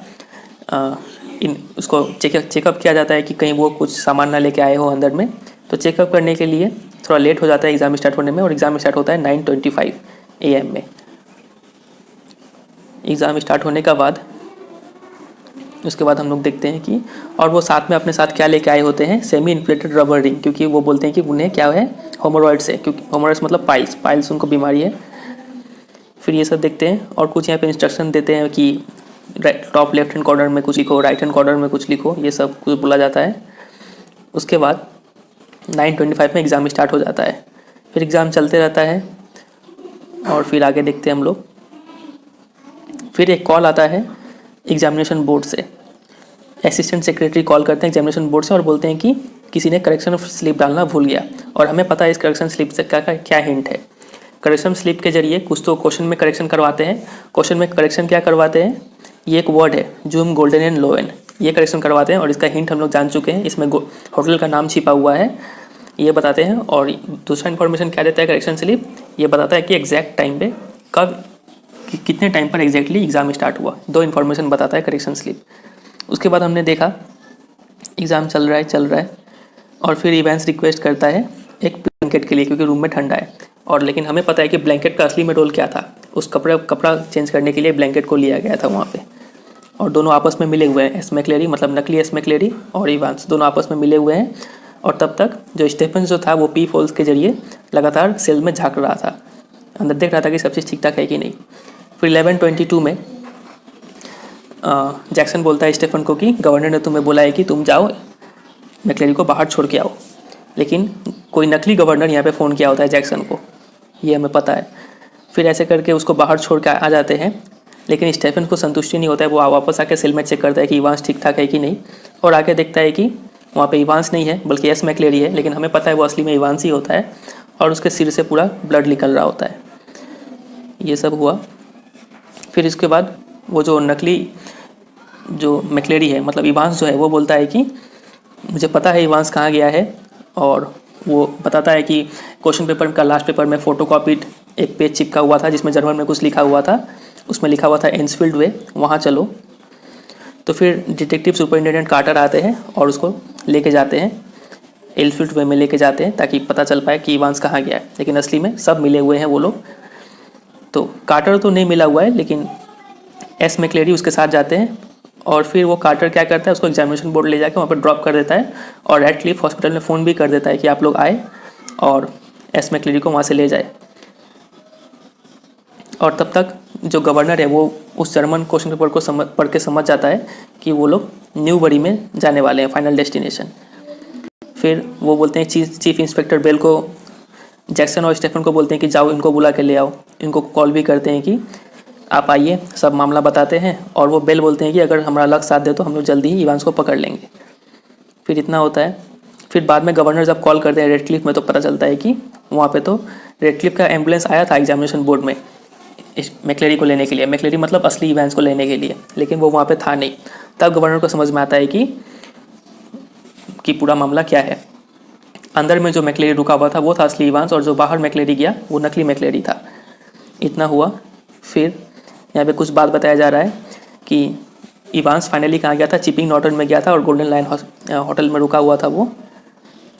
उसको चेकअप किया जाता है कि कहीं वो कुछ सामान ना लेके आए हो अंदर में। तो चेकअप करने के लिए थोड़ा लेट हो जाता है एग्ज़ाम स्टार्ट होने में, और एग्ज़ाम स्टार्ट होता है 9:25 AM में। एग्ज़ाम स्टार्ट होने का बाद उसके बाद हम लोग देखते हैं कि और वो साथ में अपने साथ क्या लेके आए होते हैं, सेमी इन्फ्लेटेड रबर रिंग, क्योंकि वो बोलते हैं कि उन्हें क्या है, होमोरॉइड्स है, क्योंकि होमोरॉइड्स मतलब पाइल्स उनको बीमारी है। फिर ये सब देखते हैं और कुछ यहाँ पे इंस्ट्रक्शन देते हैं कि टॉप लेफ्ट हैंड कॉर्नर में कुछ लिखो, राइट हैंड कॉर्नर में कुछ लिखो, ये सब कुछ बोला जाता है। उसके बाद 9:25 में एग्ज़ाम स्टार्ट हो जाता है। फिर एग्ज़ाम चलते रहता है और फिर आगे देखते हैं हम लोग। फिर एक कॉल आता है एग्जामिनेशन बोर्ड से, असिस्टेंट सेक्रेटरी कॉल करते हैं एग्जामिनेशन बोर्ड से और बोलते हैं कि किसी ने करेक्शन स्लिप डालना भूल गया। और हमें पता है इस करेक्शन स्लिप से क्या हिंट है। करेक्शन स्लिप के जरिए कुछ तो क्वेश्चन में करेक्शन करवाते हैं। क्वेश्चन में करेक्शन क्या करवाते हैं, ये एक वर्ड है जूम, गोल्डन एंड लोएन, ये करेक्शन करवाते हैं। और इसका हिंट हम लोग जान चुके हैं, इसमें होटल का नाम छिपा हुआ है, ये बताते हैं। और दूसरा इन्फॉर्मेशन क्या देता है करेक्शन स्लिप, ये बताता है कि एग्जैक्ट टाइम पे कब कितने टाइम पर एग्जैक्टली एग्ज़ाम स्टार्ट हुआ। 2 इन्फॉर्मेशन बताता है करेक्शन स्लिप। उसके बाद हमने देखा एग्ज़ाम चल रहा है और फिर इवेंट्स रिक्वेस्ट करता है एक ब्लैंकेट के लिए, क्योंकि रूम में ठंडा है। और लेकिन हमें पता है कि ब्लैंकेट का असली में रोल क्या था, उस कपड़ा चेंज करने के लिए ब्लैंकेट को लिया गया था वहाँ पे। और दोनों आपस में मिले हुए हैं, एस मैक्लेरी मतलब नकली एस मैक्लेरी और इवांस दोनों आपस में मिले हुए हैं। और तब तक जो स्टेफन जो था वो पी फोल्स के जरिए लगातार सेल में झाँक रहा था, अंदर देख रहा था कि सब चीज़ ठीक ठाक है कि नहीं। फिर 11:22 में जैक्सन बोलता है स्टेफन को कि गवर्नर ने तुम्हें बोला है कि तुम जाओ मैक्लेरी को बाहर छोड़ के आओ। लेकिन कोई नकली गवर्नर यहाँ पे फ़ोन किया होता है जैक्सन को, ये हमें पता है। फिर ऐसे करके उसको बाहर छोड़ के आ जाते हैं। लेकिन स्टेफन को संतुष्टि नहीं होता है, वो वापस आके सेल में चेक करता है कि इवांस ठीक ठाक है कि नहीं। और आके देखता है कि वहाँ पे इवांस नहीं है बल्कि एस मैक्लेरी है। लेकिन हमें पता है वो असली में इवांस ही होता है और उसके सिर से पूरा ब्लड निकल रहा होता है। ये सब हुआ। फिर इसके बाद वो जो नकली जो मैक्लेरी है मतलब इवांस जो है वो बोलता है कि मुझे पता है इवांस कहाँ गया है। और वो बताता है कि क्वेश्चन पेपर का लास्ट पेपर में फ़ोटोकॉपीड एक पेज चिपका हुआ था जिसमें जर्मन में कुछ लिखा हुआ था, उसमें लिखा हुआ था एंसफील्ड वे, वहाँ चलो। तो फिर डिटेक्टिव सुपरिटेंडेंट कार्टर आते हैं और उसको लेके जाते हैं एंसफील्ड वे में लेके जाते हैं ताकि पता चल पाए कि इवांस कहाँ गया है। लेकिन असली में सब मिले हुए हैं वो लोग। तो कार्टर तो नहीं मिला हुआ है लेकिन एस मैक्लेरी उसके साथ जाते हैं। और फिर वो कार्टर क्या करता है, उसको एग्जामिनेशन बोर्ड ले जाकर वहाँ पर ड्रॉप कर देता है और रेडक्लिफ हॉस्पिटल में फ़ोन भी कर देता है कि आप लोग आए और एस मैक्लेरी को वहाँ से ले जाए। और तब तक जो गवर्नर है वो उस जर्मन क्वेश्चन पेपर को पढ़ के समझ जाता है कि वो लोग न्यूबरी में जाने वाले हैं, फाइनल डेस्टिनेशन। फिर वो बोलते हैं चीफ इंस्पेक्टर बेल को, जैक्सन और स्टेफन को बोलते हैं कि जाओ इनको बुला के ले आओ। इनको कॉल भी करते हैं कि आप आइए, सब मामला बताते हैं। और वो बेल बोलते हैं कि अगर हमारा लक साथ दे तो हम लोग जल्दी ही इवांस को पकड़ लेंगे। फिर इतना होता है। फिर बाद में गवर्नर जब कॉल करते हैं रेडक्लिफ में तो पता चलता है कि वहाँ पे तो रेडक्लिफ का एम्बुलेंस आया था एग्जामिनेशन बोर्ड में इस मैक्लेरी को लेने के लिए, मैक्लेरी मतलब असली इवांस को लेने के लिए, लेकिन वो वहाँ पे था नहीं। तब गवर्नर को समझ में आता है कि पूरा मामला क्या है। अंदर में जो मैक्लेरी रुका हुआ था वो था असली इवांस और जो बाहर मैक्लेरी गया वो नकली मैक्लेरी था। इतना हुआ। फिर यहाँ पे कुछ बात बताया जा रहा है कि इवांस फाइनली कहाँ गया था, चिपिंग नॉर्टन में गया था और गोल्डन लाइन होटल में रुका हुआ था वो।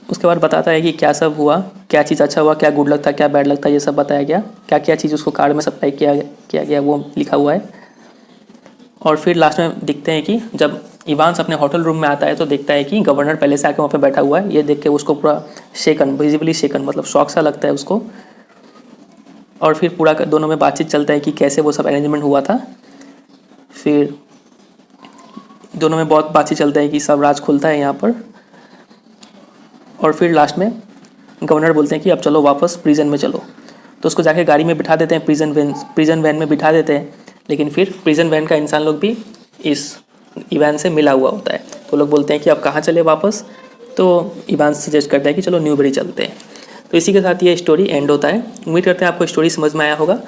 उसके बाद बताता है कि क्या सब हुआ, क्या चीज़ अच्छा हुआ, क्या गुड लक था, क्या बैड लक था, ये सब बताया गया। क्या क्या चीज़ उसको कार में सप्लाई किया गया वो लिखा हुआ है। और फिर लास्ट में दिखते हैं कि जब इवांस अपने होटल रूम में आता है तो देखता है कि गवर्नर पहले से आके वहाँ पे बैठा हुआ है। ये देख के उसको पूरा शेकन, विजिबली शेकन मतलब शॉक सा लगता है उसको। और फिर पूरा दोनों में बातचीत चलता है कि कैसे वो सब अरेंजमेंट हुआ था। फिर दोनों में बहुत बातचीत चलता है कि सब राज खुलता है यहाँ पर। और फिर लास्ट में गवर्नर बोलते हैं कि अब चलो वापस प्रिजन में चलो। तो उसको जाके गाड़ी में बिठा देते हैं, प्रिजन वैन में बिठा देते हैं। लेकिन फिर प्रिजन वैन का इंसान लोग भी इस इवान से मिला हुआ होता है। तो लोग बोलते हैं कि अब कहाँ चले वापस। तो इवान सजेस्ट करता है कि चलो न्यूबरी चलते हैं। तो इसी के साथ ये स्टोरी एंड होता है। उम्मीद करते हैं आपको स्टोरी समझ में आया होगा।